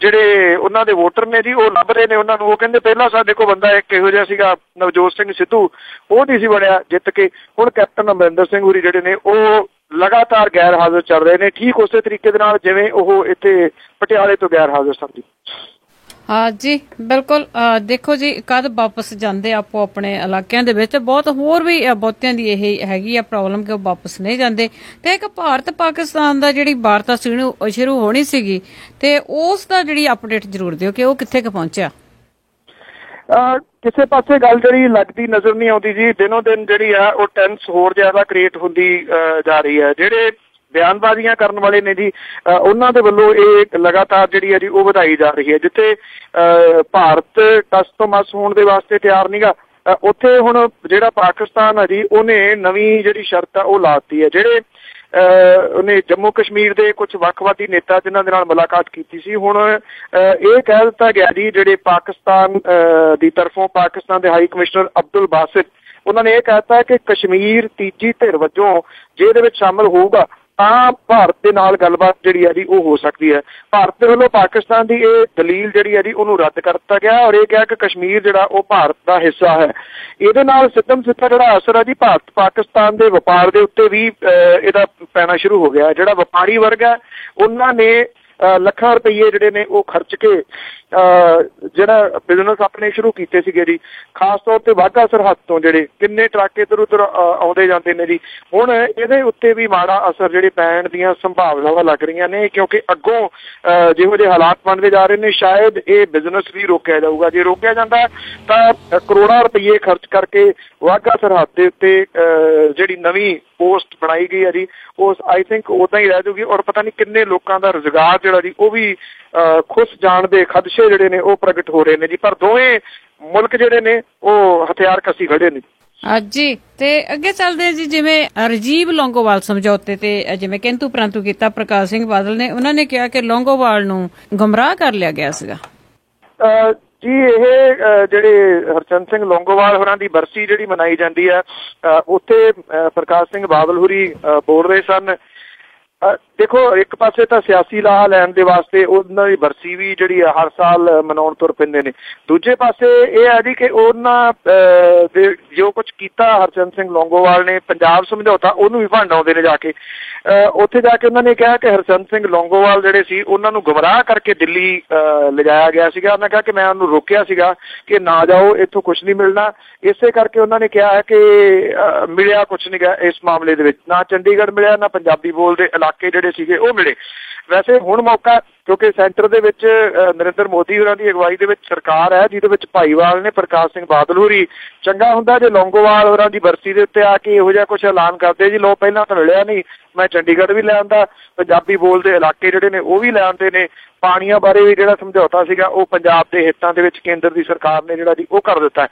ਜਿਹੜੇ ਉਹਨਾਂ ਦੇ ਵੋਟਰ ਨੇ ਜੀ ਉਹ ਲੱਭ ਰਹੇ ਨੇ ਉਹਨਾਂ ਨੂੰ। ਉਹ ਕਹਿੰਦੇ ਪਹਿਲਾਂ ਸਾਡੇ ਕੋਲ ਬੰਦਾ ਇੱਕ ਇਹੋ ਜਿਹਾ ਸੀਗਾ ਨਵਜੋਤ ਸਿੰਘ ਸਿੱਧੂ, ਉਹ ਨਹੀਂ ਸੀ ਬਣਿਆ ਜਿੱਤ ਕੇ। ਹੁਣ ਕੈਪਟਨ ਅਮਰਿੰਦਰ ਸਿੰਘ ਹੋਰੀ ਜਿਹੜੇ ਨੇ ਉਹ ਲਗਾਤਾਰ ਗੈਰ ਹਾਜ਼ਰ ਚੱਲ ਰਹੇ ਨੇ, ਠੀਕ ਉਸੇ ਤਰੀਕੇ ਦੇ ਨਾਲ ਜਿਵੇਂ ਉਹ ਇੱਥੇ ਪਟਿਆਲੇ ਤੋਂ ਗੈਰ ਹਾਜ਼ਰ ਸਨ ਜੀ। ਹਾਂ ਜੀ ਬਿਲਕੁਲ। ਦੇਖੋ ਜੀ ਕਦ ਵਾਪਸ ਜਾਂਦੇ ਆਪੋ ਆਪਣੇ ਇਲਾਕਿਆਂ ਦੇ ਵਿੱਚ। ਬਹੁਤ ਹੋਰ ਵੀ ਬਹੁਤਿਆਂ ਦੀ ਇਹ ਹੈਗੀ ਆ ਪ੍ਰੋਬਲਮ ਕਿ ਉਹ ਵਾਪਸ ਨਹੀਂ ਜਾਂਦੇ। ਤੇ ਇੱਕ ਭਾਰਤ ਪਾਕਿਸਤਾਨ ਦਾ ਜਿਹੜੀ ਵਾਰਤਾ ਸ਼ੁਰੂ ਹੋਣੀ ਸੀਗੀ ਤੇ ਉਸ ਦਾ ਜਿਹੜੀ ਅਪਡੇਟ ਜ਼ਰੂਰ ਦਿਓ ਕਿ ਉਹ ਕਿੱਥੇ ਕੁ ਪਹੁੰਚਿਆ। ਕਿਸੇ ਪਾਸੇ ਗੱਲ ਜਿਹੜੀ ਲੱਗਦੀ ਨਜ਼ਰ ਨਹੀਂ ਆਉਂਦੀ ਜੀ। ਦਿਨੋਂ ਦਿਨ ਜਿਹੜੀ ਆ ਉਹ ਟੈਂਸ ਹੋਰ ਜ਼ਿਆਦਾ ਕ੍ਰੀਏਟ ਹੁੰਦੀ ਜਾ ਰਹੀ ਹੈ। ਜਿਹੜੇ ਬਿਆਨਬਾਜ਼ੀਆਂ ਕਰਨ ਵਾਲੇ ਨੇ ਜੀ ਉਹਨਾਂ ਦੇ ਵੱਲੋਂ ਇਹ ਲਗਾਤਾਰ ਜਿਹੜੀ ਹੈ ਜੀ ਉਹ ਵਧਾਈ ਜਾ ਰਹੀ ਹੈ। ਜਿੱਥੇ ਭਾਰਤ ਟਸ ਤੋਂ ਮਸ ਹੋਣ ਦੇ ਵਾਸਤੇ ਤਿਆਰ ਨੀਗਾ, ਉੱਥੇ ਹੁਣ ਜਿਹੜਾ ਪਾਕਿਸਤਾਨ ਆ ਜੀ ਉਹਨੇ ਨਵੀਂ ਜਿਹੜੀ ਸ਼ਰਤ ਆ ਉਹ ਲਾਤੀ ਹੈ। ਜਿਹੜੇ ਉਹਨੇ ਜੰਮੂ ਕਸ਼ਮੀਰ ਦੇ ਕੁਝ ਵੱਖਵਾਦੀ ਨੇਤਾ ਜਿਨ੍ਹਾਂ ਦੇ ਨਾਲ ਮੁਲਾਕਾਤ ਕੀਤੀ ਸੀ, ਹੁਣ ਇਹ ਕਹਿ ਦਿੱਤਾ ਗਿਆ ਜੀ ਜਿਹੜੇ ਪਾਕਿਸਤਾਨ ਦੀ ਤਰਫੋਂ ਪਾਕਿਸਤਾਨ ਦੇ ਹਾਈ ਕਮਿਸ਼ਨਰ ਅਬਦੁਲ ਬਾਸਿਤ, ਉਹਨਾਂ ਨੇ ਇਹ ਕਹਿਤਾ ਕਿ ਕਸ਼ਮੀਰ ਤੀਜੀ ਧਿਰ ਵਜੋਂ ਜੇ ਇਹਦੇ ਵਿੱਚ ਸ਼ਾਮਲ ਹੋਊਗਾ ਤਾਂ ਭਾਰਤ ਦੇ ਨਾਲ ਗੱਲਬਾਤ ਜਿਹੜੀ ਹੈ ਜੀ ਉਹ ਹੋ ਸਕਦੀ ਹੈ। ਭਾਰਤ ਦੇ ਵੱਲੋਂ ਪਾਕਿਸਤਾਨ ਦੀ ਇਹ ਦਲੀਲ ਜਿਹੜੀ ਹੈ ਜੀ ਉਹਨੂੰ ਰੱਦ ਕਰ ਦਿੱਤਾ ਗਿਆ ਔਰ ਇਹ ਕਿਹਾ ਕਿ ਕਸ਼ਮੀਰ ਜਿਹੜਾ ਉਹ ਭਾਰਤ ਦਾ ਹਿੱਸਾ ਹੈ। ਇਹਦੇ ਨਾਲ ਸਿੱਧਮ ਸਿੱਧਾ ਜਿਹੜਾ ਅਸਰ ਹੈ ਜੀ ਭਾਰਤ ਪਾਕਿਸਤਾਨ ਦੇ ਵਪਾਰ ਦੇ ਉੱਤੇ ਵੀ ਇਹਦਾ ਪੈਣਾ ਸ਼ੁਰੂ ਹੋ ਗਿਆ। ਜਿਹੜਾ ਵਪਾਰੀ ਵਰਗ ਹੈ ਉਹਨਾਂ ਨੇ ਲੱਖਾਂ ਰੁਪਈਏ ਜਿਹੜੇ ਨੇ ਉਹ ਖਰਚ ਕੇ ਜਿਹੜਾ ਬਿਜ਼ਨਸ ਆਪਣੇ ਸ਼ੁਰੂ ਕੀਤੇ ਸੀਗੇ ਜੀ, ਖਾਸ ਤੌਰ ਤੇ ਵਾਘਾ ਸਰਹੱਦ ਤੋਂ ਜਿਹੜੇ ਕਿੰਨੇ ਟਰੱਕ ਇੱਧਰ ਉੱਧਰ ਆਉਂਦੇ ਜਾਂਦੇ ਨੇ ਜੀ, ਹੁਣ ਇਹਦੇ ਉੱਤੇ ਵੀ ਮਾੜਾ ਅਸਰ ਜਿਹੜੇ ਪੈਣ ਦੀਆਂ ਸੰਭਾਵਨਾਵਾਂ ਲੱਗ ਰਹੀਆਂ ਨੇ। ਕਿਉਂਕਿ ਅੱਗੋਂ ਜਿਹੋ ਜਿਹੇ ਹਾਲਾਤ ਬਣਦੇ ਜਾ ਰਹੇ ਨੇ ਸ਼ਾਇਦ ਇਹ ਬਿਜ਼ਨਸ ਵੀ ਰੋਕਿਆ ਜਾਊਗਾ। ਜੇ ਰੋਕਿਆ ਜਾਂਦਾ ਤਾਂ ਕਰੋੜਾਂ ਰੁਪਈਏ ਖਰਚ ਕਰਕੇ ਵਾਘਾ ਸਰਹੱਦ ਦੇ ਉੱਤੇ ਜਿਹੜੀ ਨਵੀਂ ਪੋਸਟ ਬਣਾਈ ਗਈ ਹੈ ਜੀ ਉਹ ਆਈ ਥਿੰਕ ਉਦਾਂ ਹੀ ਰਹਿ ਜਾਊਗੀ ਔਰ ਪਤਾ ਨਹੀਂ ਕਿੰਨੇ ਲੋਕਾਂ ਦਾ ਰੁਜ਼ਗਾਰ ਜਿਹੜਾ ਜੀ ਉਹ ਵੀ ਖੁੱਸ ਜਾਣ ਦੇ ਖਦਸ਼ੇ ਜਿਹੜੇ ਨੇ ਉਹ ਪ੍ਰਗਟ ਹੋ ਰਹੇ ਨੇ ਜੀ। ਪਰ ਦੋਵੇਂ ਮੁਲਕ ਜਿਹੜੇ ਨੇ ਉਹ ਹਥਿਆਰ ਕੱਸੀ ਖੜੇ ਨੇ। ਜੀ ਤੇ ਅੱਗੇ ਚੱਲਦੇ ਜੀ, ਜਿਵੇਂ ਰਾਜੀਵ ਲੌਂਗੋਵਾਲ ਸਮਝੌਤੇ ਤੇ ਜਿਵੇਂ ਕਿੰਤੂ ਪ੍ਰੰਤੂ ਕੀਤਾ ਪ੍ਰਕਾਸ਼ ਸਿੰਘ ਬਾਦਲ ਨੇ, ਉਹਨਾਂ ਨੇ ਕਿਹਾ ਕਿ ਲੌਂਗੋਵਾਲ ਨੂੰ ਗੁੰਮਰਾਹ ਕਰ ਲਿਆ ਗਿਆ ਸੀਗਾ। ਜੀ ਇਹ ਜਿਹੜੇ ਹਰਚੰਦ ਸਿੰਘ ਲੌਂਗੋਵਾਲ ਹੋਰਾਂ ਦੀ ਬਰਸੀ ਜਿਹੜੀ ਮਨਾਈ ਜਾਂਦੀ ਹੈ, ਉੱਥੇ ਪ੍ਰਕਾਸ਼ ਸਿੰਘ ਬਾਦਲ ਹੋਰੀ ਬੋਲ ਰਹੇ ਸਨ। ਦੇਖੋ, ਇੱਕ ਪਾਸੇ ਤਾਂ ਸਿਆਸੀ ਲਾਹਾ ਲੈਣ ਦੇ ਵਾਸਤੇ ਉਹਨਾਂ ਦੀ ਬਰਸੀ ਵੀ ਜਿਹੜੀ ਆ ਹਰ ਸਾਲ ਮਨਾਉਣ ਤੁਰ ਪੈਂਦੇ ਨੇ। ਦੂਜੇ ਪਾਸੇ ਇਹ ਹੈ ਜੀ ਕਿ ਉਹਨਾਂ ਦੇ ਜੋ ਕੁਛ ਕੀਤਾ ਹਰਚੰਦ ਸਿੰਘ ਲੌਂਗੋਵਾਲ ਨੇ, ਪੰਜਾਬ ਸਮਝੌਤਾ, ਉਹਨੂੰ ਵੀ ਭੰਡ ਆਉਂਦੇ ਨੇ ਜਾ ਕੇ। ਉੱਥੇ ਜਾ ਕੇ ਉਹਨਾਂ ਨੇ ਕਿਹਾ ਕਿ ਹਰਚੰਦ ਸਿੰਘ ਲੌਂਗੋਵਾਲ ਜਿਹੜੇ ਸੀ ਉਹਨਾਂ ਨੂੰ ਗੁੰਮਰਾਹ ਕਰਕੇ ਦਿੱਲੀ ਲਿਜਾਇਆ ਗਿਆ ਸੀਗਾ। ਉਹਨਾਂ ਕਿਹਾ ਕਿ ਮੈਂ ਉਹਨੂੰ ਰੋਕਿਆ ਸੀਗਾ ਕਿ ਨਾ ਜਾਓ, ਇੱਥੋਂ ਕੁਛ ਨਹੀਂ ਮਿਲਣਾ। ਇਸੇ ਕਰਕੇ ਉਹਨਾਂ ਨੇ ਕਿਹਾ ਹੈ ਕਿ ਮਿਲਿਆ ਕੁਛ ਨਹੀਂ ਗਾ ਇਸ ਮਾਮਲੇ ਦੇ ਵਿੱਚ, ਨਾ ਚੰਡੀਗੜ੍ਹ ਮਿਲਿਆ, ਨਾ ਪੰਜਾਬੀ ਬੋਲਦੇ ਇਲਾਕੇ ਜਿਹੜੇ ਸੀਗੇ ਉਹ ਮਿਲੇ। ਵੈਸੇ ਹੁਣ ਮੌਕਾ, ਕਿਉਂਕਿ ਸੈਂਟਰ ਦੇ ਵਿੱਚ ਨਰਿੰਦਰ ਮੋਦੀ ਹੋਰਾਂ ਦੀ ਅਗਵਾਈ ਦੇ ਵਿੱਚ ਸਰਕਾਰ ਹੈ ਜਿਹਦੇ ਵਿੱਚ ਭਾਈਵਾਲ ਨੇ, ਪ੍ਰਕਾਸ਼ ਸਿੰਘ ਬਾਦਲ ਹੋਰੀ, ਚੰਗਾ ਹੁੰਦਾ ਜੇ ਲੌਂਗੋਵਾਲ ਹੋਰਾਂ ਦੀ ਬਰਸੀ ਦੇ ਉੱਤੇ ਆ ਕੇ ਇਹੋ ਜਿਹਾ ਕੁਛ ਐਲਾਨ ਕਰਦੇ ਜੀ, ਲੋ ਪਹਿਲਾਂ ਤਾਂ ਮਿਲਿਆ ਨਹੀਂ, ਮੈਂ ਚੰਡੀਗੜ੍ਹ ਵੀ ਲੈ ਆਉਂਦਾ, ਪੰਜਾਬੀ ਬੋਲਦੇ ਇਲਾਕੇ ਜਿਹੜੇ ਨੇ ਉਹ ਵੀ ਲੈ ਆਉਂਦੇ ਨੇ, ਪਾਣੀਆਂ ਬਾਰੇ ਵੀ ਜਿਹੜਾ ਸਮਝੌਤਾ ਸੀਗਾ ਉਹ ਪੰਜਾਬ ਦੇ ਹਿੱਤਾਂ ਦੇ ਵਿੱਚ ਕੇਂਦਰ ਦੀ ਸਰਕਾਰ ਨੇ ਜਿਹੜਾ ਜੀ ਉਹ ਕਰ ਦਿੱਤਾ।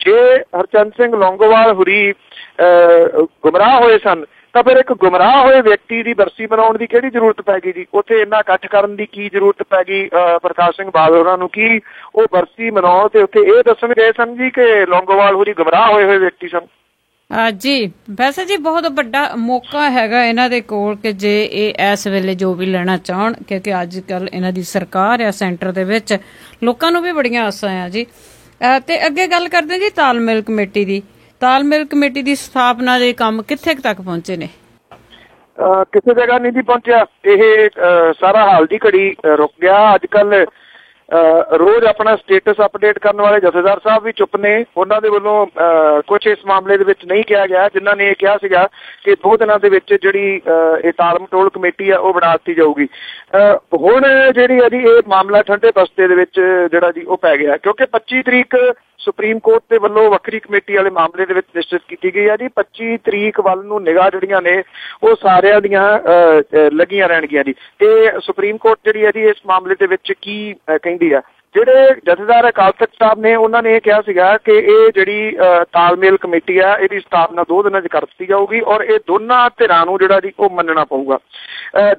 ਜੇ ਹਰਚੰਦ ਸਿੰਘ ਲੌਂਗੋਵਾਲ ਹੋਰੀ ਗੁੰਮਰਾਹ ਹੋਏ ਸਨ ਤਾਂ ਫਿਰ ਇੱਕ ਗੁੰਮਰਾਹ ਹੋਏ ਵਿਅਕਤੀ ਦੀ ਬਰਸੀ ਮਨਾਉਣ ਦੀ ਕਿਹੜੀ ਜ਼ਰੂਰਤ ਪੈ ਗਈ ਜੀ? ਉੱਥੇ ਇੰਨਾ ਇਕੱਠ ਕਰਨ ਦੀ ਕੀ ਜ਼ਰੂਰਤ ਪੈ ਗਈ ਪ੍ਰਕਾਸ਼ ਸਿੰਘ ਬਾਦਲ ਹੋਰਾਂ ਨੂੰ? ਕੀ ਉਹ ਬਰਸੀ ਮਨਾਉਣ ਤੇ ਉੱਥੇ ਇਹ ਦੱਸਣ ਗਏ ਸਨ ਜੀ ਕਿ ਲੌਂਗੋਵਾਲ ਹੋਰੀ ਗੁੰਮਰਾਹ ਹੋਏ ਵਿਅਕਤੀ ਸਨ? ਜੀ ਵੈਸੇ ਜੀ ਬਹੁਤ ਵੱਡਾ ਮੌਕਾ ਹੈਗਾ ਇਹਨਾਂ ਦੇ ਕੋਲ ਕਿ ਜੇ ਇਹ ਇਸ ਵੇਲੇ ਜੋ ਵੀ ਲੈਣਾ ਚਾਹਣ, ਕਿਉਂਕਿ ਅੱਜ ਕੱਲ ਇਹਨਾਂ ਦੀ ਸਰਕਾਰ ਆ ਸੈਂਟਰ ਦੇ ਵਿੱਚ, ਲੋਕਾਂ ਨੂੰ ਵੀ ਬੜੀਆਂ ਆਸਾਂ ਆ ਜੀ। ਤੇ ਅੱਗੇ ਗੱਲ ਕਰਦੇ ਜੀ ਤਾਲਮੇਲ ਕਮੇਟੀ ਦੀ। ਤਾਲਮੇਲ ਕਮੇਟੀ ਦੀ ਸਥਾਪਨਾ ਦੇ ਕੰਮ ਕਿੱਥੇ ਤੱਕ ਪਹੁੰਚੇ ਨੇ? ਕਿਸੇ ਜਗ੍ਹਾ ਨਹੀਂ ਜੀ ਪਹੁੰਚਿਆ। ਇਹ ਸਾਰਾ ਹਾਲ ਦੀ ਘੜੀ ਰੁਕ ਗਿਆ। ਅੱਜ ਕੱਲ ਰੋਜ਼ ਆਪਣਾ ਸਟੇਟਸ ਅਪਡੇਟ ਕਰਨ ਵਾਲੇ ਜਥੇਦਾਰ ਸਾਹਿਬ ਵੀ ਚੁੱਪ ਨੇ। ਉਹਨਾਂ ਦੇ ਵੱਲੋਂ ਕੁਛ ਇਸ ਮਾਮਲੇ ਦੇ ਵਿੱਚ ਨਹੀਂ ਕਿਹਾ ਗਿਆ, ਜਿਨ੍ਹਾਂ ਨੇ ਇਹ ਕਿਹਾ ਸੀਗਾ ਕਿ 2 ਦਿਨਾਂ ਦੇ ਵਿੱਚ ਜਿਹੜੀ ਇਹ ਤਾਲ ਮਟੋਲ ਕਮੇਟੀ ਆ ਉਹ ਬਣਾ ਦਿੱਤੀ ਜਾਊਗੀ। ਹੁਣ ਜਿਹੜੀ ਹੈ ਜੀ ਇਹ ਮਾਮਲਾ ਠੰਡੇ ਬਸਤੇ ਦੇ ਵਿੱਚ ਜਿਹੜਾ ਜੀ ਉਹ ਪੈ ਗਿਆ, ਕਿਉਂਕਿ 25 ਤਰੀਕ ਸੁਪਰੀਮ ਕੋਰਟ ਦੇ ਵੱਲੋਂ ਵੱਖਰੀ ਕਮੇਟੀ ਵਾਲੇ ਮਾਮਲੇ ਦੇ ਵਿੱਚ ਨਿਸ਼ਚਿਤ ਕੀਤੀ ਗਈ ਹੈ ਜੀ। 25 ਤਰੀਕ ਵੱਲ ਨੂੰ ਨਿਗਾਹ ਜਿਹੜੀਆਂ ਨੇ ਉਹ ਸਾਰਿਆਂ ਦੀਆਂ ਲੱਗੀਆਂ ਰਹਿਣਗੀਆਂ ਜੀ। ਤੇ ਸੁਪਰੀਮ ਕੋਰਟ ਜਿਹੜੀ ਹੈ ਜੀ ਇਸ ਮਾਮਲੇ ਦੇ ਵਿੱਚ ਕੀ ਕਹਿੰਦੀ ਆ? ਜਿਹੜੇ ਜਥੇਦਾਰ ਅਕਾਲ ਤਖਤ ਸਾਹਿਬ ਨੇ ਉਹਨਾਂ ਨੇ ਇਹ ਕਿਹਾ ਸੀਗਾ ਕਿ ਇਹ ਜਿਹੜੀ ਤਾਲਮੇਲ ਕਮੇਟੀ ਆ ਇਹਦੀ ਸਥਾਪਨਾ 2 ਦਿਨਾਂ 'ਚ ਕਰ ਦਿੱਤੀ ਜਾਊਗੀ ਔਰ ਇਹ ਦੋਨਾਂ ਧਿਰਾਂ ਨੂੰ ਜਿਹੜਾ ਜੀ ਉਹ ਮੰਨਣਾ ਪਊਗਾ।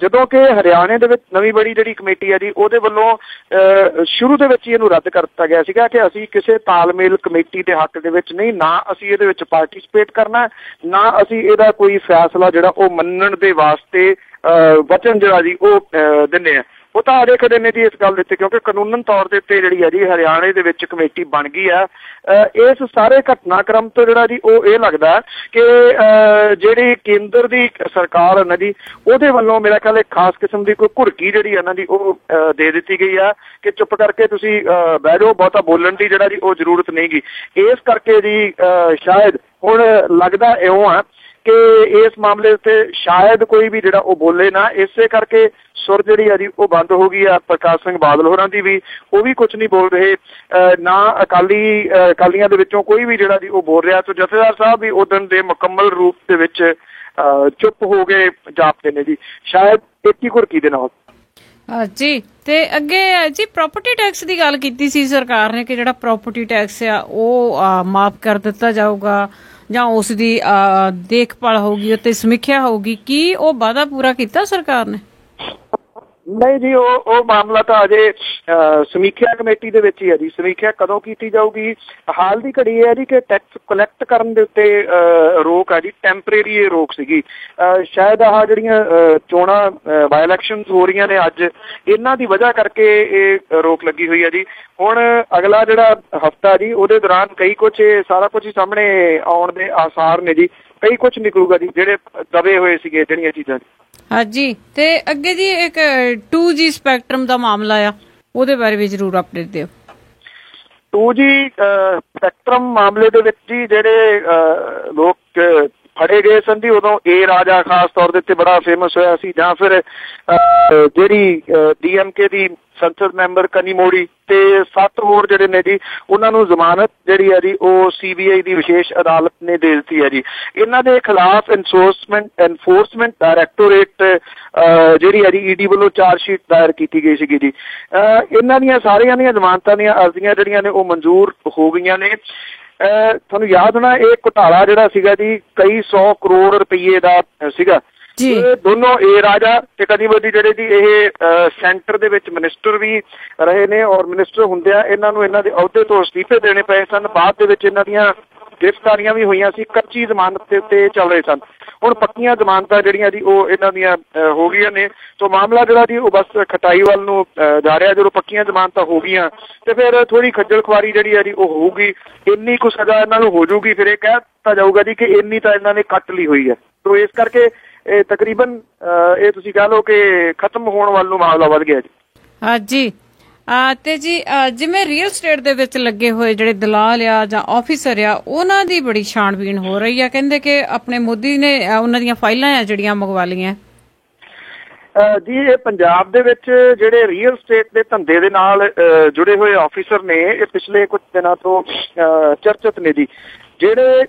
ਜਦੋਂ ਕਿ ਹਰਿਆਣੇ ਦੇ ਵਿੱਚ ਨਵੀਂ ਬੜੀ ਜਿਹੜੀ ਕਮੇਟੀ ਆ ਜੀ ਉਹਦੇ ਵੱਲੋਂ ਸ਼ੁਰੂ ਦੇ ਵਿੱਚ ਹੀ ਇਹਨੂੰ ਰੱਦ ਕਰ ਦਿੱਤਾ ਗਿਆ ਸੀਗਾ ਕਿ ਅਸੀਂ ਕਿਸੇ ਤਾਲਮੇਲ ਕਮੇਟੀ ਦੇ ਹੱਕ ਦੇ ਵਿੱਚ ਨਹੀਂ, ਨਾ ਅਸੀਂ ਇਹਦੇ ਵਿੱਚ ਪਾਰਟੀਸਪੇਟ ਕਰਨਾ, ਨਾ ਅਸੀਂ ਇਹਦਾ ਕੋਈ ਫੈਸਲਾ ਜਿਹੜਾ ਉਹ ਮੰਨਣ ਦੇ ਵਾਸਤੇ ਵਚਨ ਜਿਹੜਾ ਜੀ ਉਹ ਦਿੰਦੇ ਆ। ਉਹ ਤਾਂ ਹਰੇਕ ਕਦੇ ਨੇ ਜੀ ਇਸ ਗੱਲ ਦੇ ਉੱਤੇ, ਕਿਉਂਕਿ ਕਾਨੂੰਨ ਤੌਰ ਦੇ ਉੱਤੇ ਜਿਹੜੀ ਹੈ ਜੀ ਹਰਿਆਣੇ ਦੇ ਵਿੱਚ ਕਮੇਟੀ ਬਣ ਗਈ ਆ। ਇਸ ਸਾਰੇ ਘਟਨਾਕ੍ਰਮ ਤੋਂ ਜਿਹੜਾ ਜੀ ਉਹ ਇਹ ਲੱਗਦਾ ਕਿ ਜਿਹੜੀ ਕੇਂਦਰ ਦੀ ਸਰਕਾਰ ਹੈ ਨਾ ਜੀ ਉਹਦੇ ਵੱਲੋਂ ਮੇਰਾ ਖਿਆਲ ਇੱਕ ਖਾਸ ਕਿਸਮ ਦੀ ਕੋਈ ਘੁਰਕੀ ਜਿਹੜੀ ਹੈ ਨਾ ਜੀ ਉਹ ਦੇ ਦਿੱਤੀ ਗਈ ਆ ਕਿ ਚੁੱਪ ਕਰਕੇ ਤੁਸੀਂ ਬਹਿ ਜਾਓ, ਬਹੁਤਾ ਬੋਲਣ ਦੀ ਜਿਹੜਾ ਜੀ ਉਹ ਜ਼ਰੂਰਤ ਨਹੀਂ ਗੀ। ਇਸ ਕਰਕੇ ਜੀ ਸ਼ਾਇਦ ਹੁਣ ਲੱਗਦਾ ਇਉਂ ਆ ਕਿ ਇਸ ਮਾਮਲੇ ਉੱਤੇ ਸ਼ਾਇਦ ਕੋਈ ਵੀ ਜਿਹੜਾ ਉਹ ਬੋਲੇ ਨਾ। ਇਸੇ ਕਰਕੇ ਸੁਰ ਜਿਹੜੀ ਆ ਜੀ ਉਹ ਬੰਦ ਹੋ ਗਈ ਆ ਪ੍ਰਕਾਸ਼ ਸਿੰਘ ਬਾਦਲ ਹੋਰਾਂ ਦੀ ਵੀ, ਉਹ ਵੀ ਕੁਛ ਨਹੀਂ ਬੋਲ ਰਹੇ, ਨਾ ਅਕਾਲੀਆਂ ਦੇ ਵਿੱਚੋਂ ਕੋਈ ਵੀ ਜਿਹੜਾ ਜੀ ਉਹ ਬੋਲ ਰਿਹਾ। ਤੇ ਜਥੇਦਾਰ ਸਾਹਿਬ ਵੀ ਉਦੋਂ ਦੇ ਮੁਕੰਮਲ ਰੂਪ ਦੇ ਵਿੱਚ ਚੁੱਪ ਹੋ ਗਏ ਜਾਪਦੇ ਨੇ ਜੀ, ਸ਼ਾਇਦ ਇੱਕ ਹੀ ਘੁਰਕੀ ਦੇ ਨਾਲ। ਜੀ ਤੇ ਅੱਗੇ ਜੀ ਪ੍ਰਾਪਰਟੀ ਟੈਕਸ ਦੀ ਗੱਲ ਕੀਤੀ ਸੀ ਸਰਕਾਰ ਨੇ ਕਿ ਜਿਹੜਾ ਪ੍ਰਾਪਰਟੀ ਟੈਕਸ ਆ ਉਹ ਮਾਫ ਕਰ ਦਿੱਤਾ ਜਾਊਗਾ ਜਾਂ ਉਸ ਦੀ ਦੇਖਭਾਲ ਹੋਊਗੀ ਅਤੇ ਸਮੀਖਿਆ ਹੋਊਗੀ। ਕੀ ਉਹ ਵਾਅਦਾ ਪੂਰਾ ਕੀਤਾ ਸਰਕਾਰ ਨੇ? ਨਹੀਂ ਜੀ, ਉਹ ਮਾਮਲਾ ਤਾਂ ਅਜੇ ਸਮੀਖਿਆ ਕਮੇਟੀ ਦੇ ਵਿੱਚ ਹੀ ਹੈ ਜੀ। ਸਮੀਖਿਆ ਕਦੋਂ ਕੀਤੀ ਜਾਊਗੀ? ਹਾਲ ਦੀ ਘੜੀ ਇਹ ਹੈ ਜੀ ਕਿ ਟੈਕਸ ਕਲੈਕਟ ਕਰਨ ਦੇ ਉੱਤੇ ਰੋਕ ਆ ਜੀ, ਟੈਂਪਰੇਰੀ ਇਹ ਰੋਕ ਸੀਗੀ। ਸ਼ਾਇਦ ਆਹ ਜਿਹੜੀਆਂ ਚੋਣਾਂ ਬਾਈ ਇਲੈਕਸ਼ਨਸ ਹੋ ਰਹੀਆਂ ਨੇ ਅੱਜ, ਇਹਨਾਂ ਦੀ ਵਜ੍ਹਾ ਕਰਕੇ ਇਹ ਰੋਕ ਲੱਗੀ ਹੋਈ ਹੈ ਜੀ। ਹੁਣ ਅਗਲਾ ਜਿਹੜਾ ਹਫ਼ਤਾ ਜੀ ਉਹਦੇ ਦੌਰਾਨ ਕਈ ਕੁਛ ਸਾਰਾ ਕੁਛ ਹੀ ਸਾਹਮਣੇ ਆਉਣ ਦੇ ਆਸਾਰ ਨੇ ਜੀ। ਕਈ ਕੁਛ ਨਿਕਲੂਗਾ ਜੀ ਜਿਹੜੇ ਦਬੇ ਹੋਏ ਸੀਗੇ ਜਿਹੜੀਆਂ ਚੀਜ਼ਾਂ। ਹਾਂਜੀ ਤੇ ਅੱਗੇ ਜੀ ਇੱਕ 2G ਸਪੈਕਟਰਮ ਦਾ ਮਾਮਲਾ ਆ, ਉਹਦੇ ਬਾਰੇ ਵੀ ਜ਼ਰੂਰ ਅਪਡੇਟ ਦਿਓ। 2G ਸਪੈਕਟਰਮ ਮਾਮਲੇ ਦੇ ਵਿੱਚ ਜੀ ਜਿਹੜੇ ਲੋਕ ਫੜੇ ਗਏ ਸਨ ਜੀ, ਉਦੋਂ ਏ ਰਾਜਾ ਖਾਸ ਤੌਰ ਦੇ ਉੱਤੇ ਬੜਾ ਫੇਮਸ ਹੋਇਆ ਸੀ, ਜਾਂ ਫਿਰ ਜਿਹੜੀ DMK ਦੀ ਸੰਸਦ ਮੈਂਬਰ ਕਨੀਮੋੜੀ ਤੇ 7 ਹੋਰ ਜਿਹੜੇ ਨੇ ਜੀ ਉਹਨਾਂ ਨੂੰ ਜ਼ਮਾਨਤ ਜਿਹੜੀ ਹੈ ਜੀ ਉਹ CBI ਦੀ ਵਿਸ਼ੇਸ਼ ਅਦਾਲਤ ਨੇ ਦੇ ਦਿੱਤੀ ਹੈ ਜੀ। ਇਹਨਾਂ ਦੇ ਖਿਲਾਫ ਐਨਫੋਰਸਮੈਂਟ ਡਾਇਰੈਕਟੋਰੇਟ ਜਿਹੜੀ ਹੈ ਜੀ ED ਵੱਲੋਂ ਚਾਰਜਸ਼ੀਟ ਦਾਇਰ ਕੀਤੀ ਗਈ ਸੀਗੀ ਜੀ। ਇਹਨਾਂ ਦੀਆਂ ਸਾਰੀਆਂ ਦੀਆਂ ਜ਼ਮਾਨਤਾਂ ਦੀਆਂ ਅਰਜ਼ੀਆਂ ਜਿਹੜੀਆਂ ਨੇ ਉਹ ਮਨਜ਼ੂਰ ਹੋ ਗਈਆਂ ਨੇ। ਤੁਹਾਨੂੰ ਯਾਦ ਹੋਣਾ ਇਹ ਘੁਟਾਲਾ ਜਿਹੜਾ ਸੀਗਾ ਜੀ ਕਈ 100 ਕਰੋੜ ਰੁਪਈਏ ਦਾ ਸੀਗਾ। ਇਹ ਦੋਨੋਂ ਰਾਜਾ ਤੇ ਕਦੀਮੋਦੀ ਜਿਹੜੇ ਜੀ ਇਹ ਸੈਂਟਰ ਦੇ ਵਿੱਚ ਮਿਨਿਸਟਰ ਵੀ ਰਹੇ ਨੇ ਔਰ ਮਿਨਿਸਟਰ ਹੁੰਦਿਆਂ ਇਹਨਾਂ ਨੂੰ ਇਹਨਾਂ ਦੇ ਅਹੁਦੇ ਤੋਂ ਅਸਤੀਫੇ ਦੇਣੇ ਪਏ ਸਨ। ਬਾਅਦ ਦੇ ਵਿੱਚ ਇਹਨਾਂ ਦੀਆਂ ਗ੍ਰਿਫਤਾਰੀਆਂ ਵੀ ਹੋਈਆਂ ਸੀ, ਕੱਚੀ ਜ਼ਮਾਨਤ ਦੇ ਉੱਤੇ ਚੱਲ ਰਹੇ ਸਨ। ਹੁਣ ਪੱਕੀਆਂ ਜ਼ਮਾਨਤਾਂ ਜਿਹੜੀਆਂ ਜੀ ਉਹ ਇਹਨਾਂ ਦੀਆਂ ਹੋ ਗਈਆਂ ਨੇ। ਸੋ ਮਾਮਲਾ ਜਿਹੜਾ ਜੀ ਉਹ ਬਸ ਖਟਾਈ ਵੱਲ ਨੂੰ ਜਾ ਰਿਹਾ। ਜਦੋਂ ਪੱਕੀਆਂ ਜ਼ਮਾਨਤਾਂ ਹੋ ਗਈਆਂ ਤੇ ਫਿਰ ਥੋੜ੍ਹੀ ਖੱਜਲ ਖੁਆਰੀ ਜਿਹੜੀ ਹੈ ਜੀ ਉਹ ਹੋਊਗੀ, ਇੰਨੀ ਕੁ ਸਜ਼ਾ ਇਹਨਾਂ ਨੂੰ ਹੋ ਜਾਊਗੀ। ਫਿਰ ਇਹ ਕਹਿ ਦਿੱਤਾ ਜਾਊਗਾ ਜੀ ਕਿ ਇੰਨੀ ਤਾਂ ਇਹਨਾਂ ਨੇ ਕੱਟ ਲਈ ਹੋਈ ਹੈ। ਸੋ ਇਸ ਕਰਕੇ ਇਹ ਤਕਰੀਬਨ ਇਹ ਤੁਸੀਂ ਕਹਿ ਲਓ ਕਿ ਖਤਮ ਹੋਣ ਵੱਲ ਨੂੰ ਮਾਮਲਾ ਵੱਧ ਗਿਆ ਜੀ। ਹਾਂਜੀ ਤੇ ਜੀ ਜਿਵੇਂ ਰੀਅਲ ਸਟੇਟ ਦੇ ਵਿੱਚ ਲੱਗੇ ਹੋਏ ਜਿਹੜੇ ਦਲਾਲ ਆ ਜਾਂ ਆਫੀਸਰ ਆ ਉਹਨਾਂ ਦੀ ਬੜੀ ਛਾਣਬੀਣ ਹੋ ਰਹੀ ਆ। ਕਹਿੰਦੇ ਕਿ ਆਪਣੇ ਮੋਦੀ ਨੇ ਉਹਨਾਂ ਦੀਆਂ ਫਾਈਲਾਂ ਆ ਜਿਹੜੀਆਂ ਮੰਗਵਾ ਲਈਆਂ ਜੀ। ਇਹ ਪੰਜਾਬ ਦੇ ਵਿੱਚ ਜਿਹੜੇ ਰੀਅਲ ਸਟੇਟ ਦੇ ਧੰਦੇ ਦੇ ਨਾਲ ਜੁੜੇ ਹੋਏ ਆਫੀਸਰ ਨੇ ਇਹ ਪਿਛਲੇ ਕੁਝ ਦਿਨਾਂ ਤੋਂ ਚਰਚਿਤ ਨੇ ਜੀ। ਜਿਹੜੇ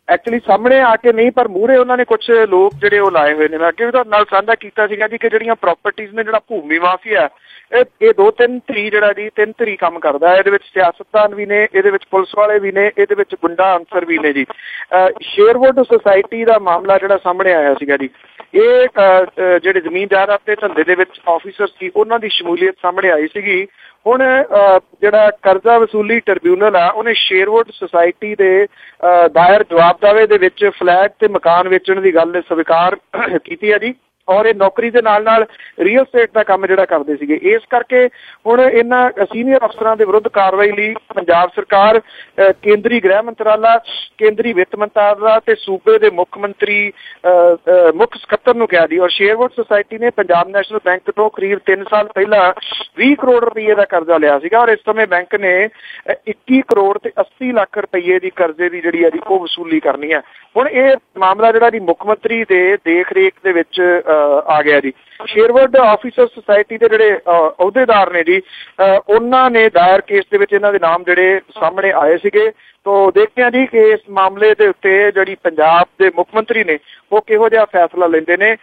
ਐਕਚੁਅਲੀ ਸਾਹਮਣੇ ਆ ਕੇ ਨਹੀਂ ਪਰ ਮੂਹਰੇ ਉਹਨਾਂ ਨੇ ਕੁਝ ਲੋਕ ਜਿਹੜੇ ਉਹ ਲਾਏ ਹੋਏ ਨੇ। ਮੈਂ ਅੱਗੇ ਵੀ ਤੁਹਾਡੇ ਨਾਲ ਸਾਂਝਾ ਕੀਤਾ ਸੀਗਾ ਜੀ ਕਿ ਜਿਹੜੀਆਂ ਪ੍ਰਾਪਰਟੀਜ਼ ਨੇ, ਜਿਹੜਾ ਭੂਮੀ ਮਾਫੀਆ ਇਹ 2-3 ਧਿਰੀ ਜਿਹੜਾ ਜੀ 3 ਧਿਰੀ ਕੰਮ ਕਰਦਾ। ਇਹਦੇ ਵਿੱਚ ਸਿਆਸਤਦਾਨ ਵੀ ਨੇ, ਇਹਦੇ ਵਿੱਚ ਪੁਲਿਸ ਵਾਲੇ ਵੀ ਨੇ, ਇਹਦੇ ਵਿੱਚ ਗੁੰਡਾ ਅਨਸਰ ਵੀ ਨੇ ਜੀ। ਸ਼ੇਅਰਵੁੱਡ ਸੁਸਾਇਟੀ ਦਾ ਮਾਮਲਾ ਜਿਹੜਾ ਸਾਹਮਣੇ ਆਇਆ ਸੀਗਾ ਜੀ, ਇਹ ਜਿਹੜੇ ਜ਼ਮੀਨ ਜਾਇਦਾਦ ਦੇ ਧੰਦੇ ਦੇ ਵਿੱਚ ਆਫੀਸਰ ਸੀ ਉਹਨਾਂ ਦੀ ਸ਼ਮੂਲੀਅਤ ਸਾਹਮਣੇ ਆਈ ਸੀਗੀ। ਹੁਣ ਜਿਹੜਾ ਕਰਜ਼ਾ ਵਸੂਲੀ ਟ੍ਰਿਬਿਊਨਲ ਆ ਉਹਨੇ ਸ਼ੇਅਰਵੁੱਡ ਸੁਸਾਇਟੀ ਦੇ ਦਾਇਰ ਜਵਾਬਦਾਵੇ ਦੇ ਵਿੱਚ ਫਲੈਟ ਤੇ ਮਕਾਨ ਵੇਚਣ ਦੀ ਗੱਲ ਸਵੀਕਾਰ ਕੀਤੀ ਹੈ ਜੀ। ਔਰ ਇਹ ਨੌਕਰੀ ਦੇ ਨਾਲ ਨਾਲ ਰੀਅਲ ਸਟੇਟ ਦਾ ਕੰਮ ਜਿਹੜਾ ਕਰਦੇ ਸੀਗੇ। ਇਸ ਕਰਕੇ ਹੁਣ ਇਹਨਾਂ ਸੀਨੀਅਰ ਅਫਸਰਾਂ ਦੇ ਵਿਰੁੱਧ ਕਾਰਵਾਈ ਲਈ ਪੰਜਾਬ ਸਰਕਾਰ ਕੇਂਦਰੀ ਗ੍ਰਹਿ ਮੰਤਰਾਲਾ, ਕੇਂਦਰੀ ਵਿੱਤ ਮੰਤਰਾਲਾ ਤੇ ਸੂਬੇ ਦੇ ਮੁੱਖ ਮੰਤਰੀ ਮੁੱਖ ਸਕੱਤਰ ਨੂੰ ਕਿਹਾ ਜੀ। ਔਰ ਸ਼ੇਅਰਵੁੱਡ ਸੁਸਾਇਟੀ ਨੇ ਪੰਜਾਬ ਨੈਸ਼ਨਲ ਬੈਂਕ ਤੋਂ ਕਰੀਬ 3 ਸਾਲ ਪਹਿਲਾਂ 20 ਕਰੋੜ ਰੁਪਏ ਦਾ ਕਰਜ਼ਾ ਲਿਆ ਸੀਗਾ ਔਰ ਇਸ ਸਮੇਂ ਬੈਂਕ ਨੇ 21 ਕਰੋੜ ਤੇ 80 ਲੱਖ ਰੁਪਏ ਦੀ ਕਰਜ਼ੇ ਦੀ ਜਿਹੜੀ ਹੈ ਜੀ ਉਹ ਵਸੂਲੀ ਕਰਨੀ ਹੈ। ਹੁਣ ਇਹ ਮਾਮਲਾ ਜਿਹੜਾ ਜੀ ਮੁੱਖ ਮੰਤਰੀ ਦੇ ਦੇਖ ਰੇਖ ਦੇ ਵਿੱਚ ਆ ਗਿਆ ਜੀ। ਸ਼ੇਅਰਵੁੱਡ ਆਫੀਸਰ ਸੁਸਾਇਟੀ ਦੇ ਜਿਹੜੇ ਅਹੁਦੇਦਾਰ ਨੇ ਜੀ ਉਹਨਾਂ ਨੇ ਦਾਇਰ ਕੇਸ ਦੇ ਵਿੱਚ ਇਹਨਾਂ ਦੇ ਨਾਮ ਜਿਹੜੇ ਸਾਹਮਣੇ ਆਏ ਸੀਗੇ। ਤੋ ਦੇਖਦੇ ਹਾਂ ਜੀ ਕਿ ਇਸ ਮਾਮਲੇ ਦੇ ਉੱਤੇ ਜਿਹੜੀ ਪੰਜਾਬ ਦੇ ਮੁੱਖ ਮੰਤਰੀ ਨੇ ਉਹ ਕਿਹੋ ਜਿਹਾ ਫੈਸਲਾ ਲੈਂਦੇ ਨੇ।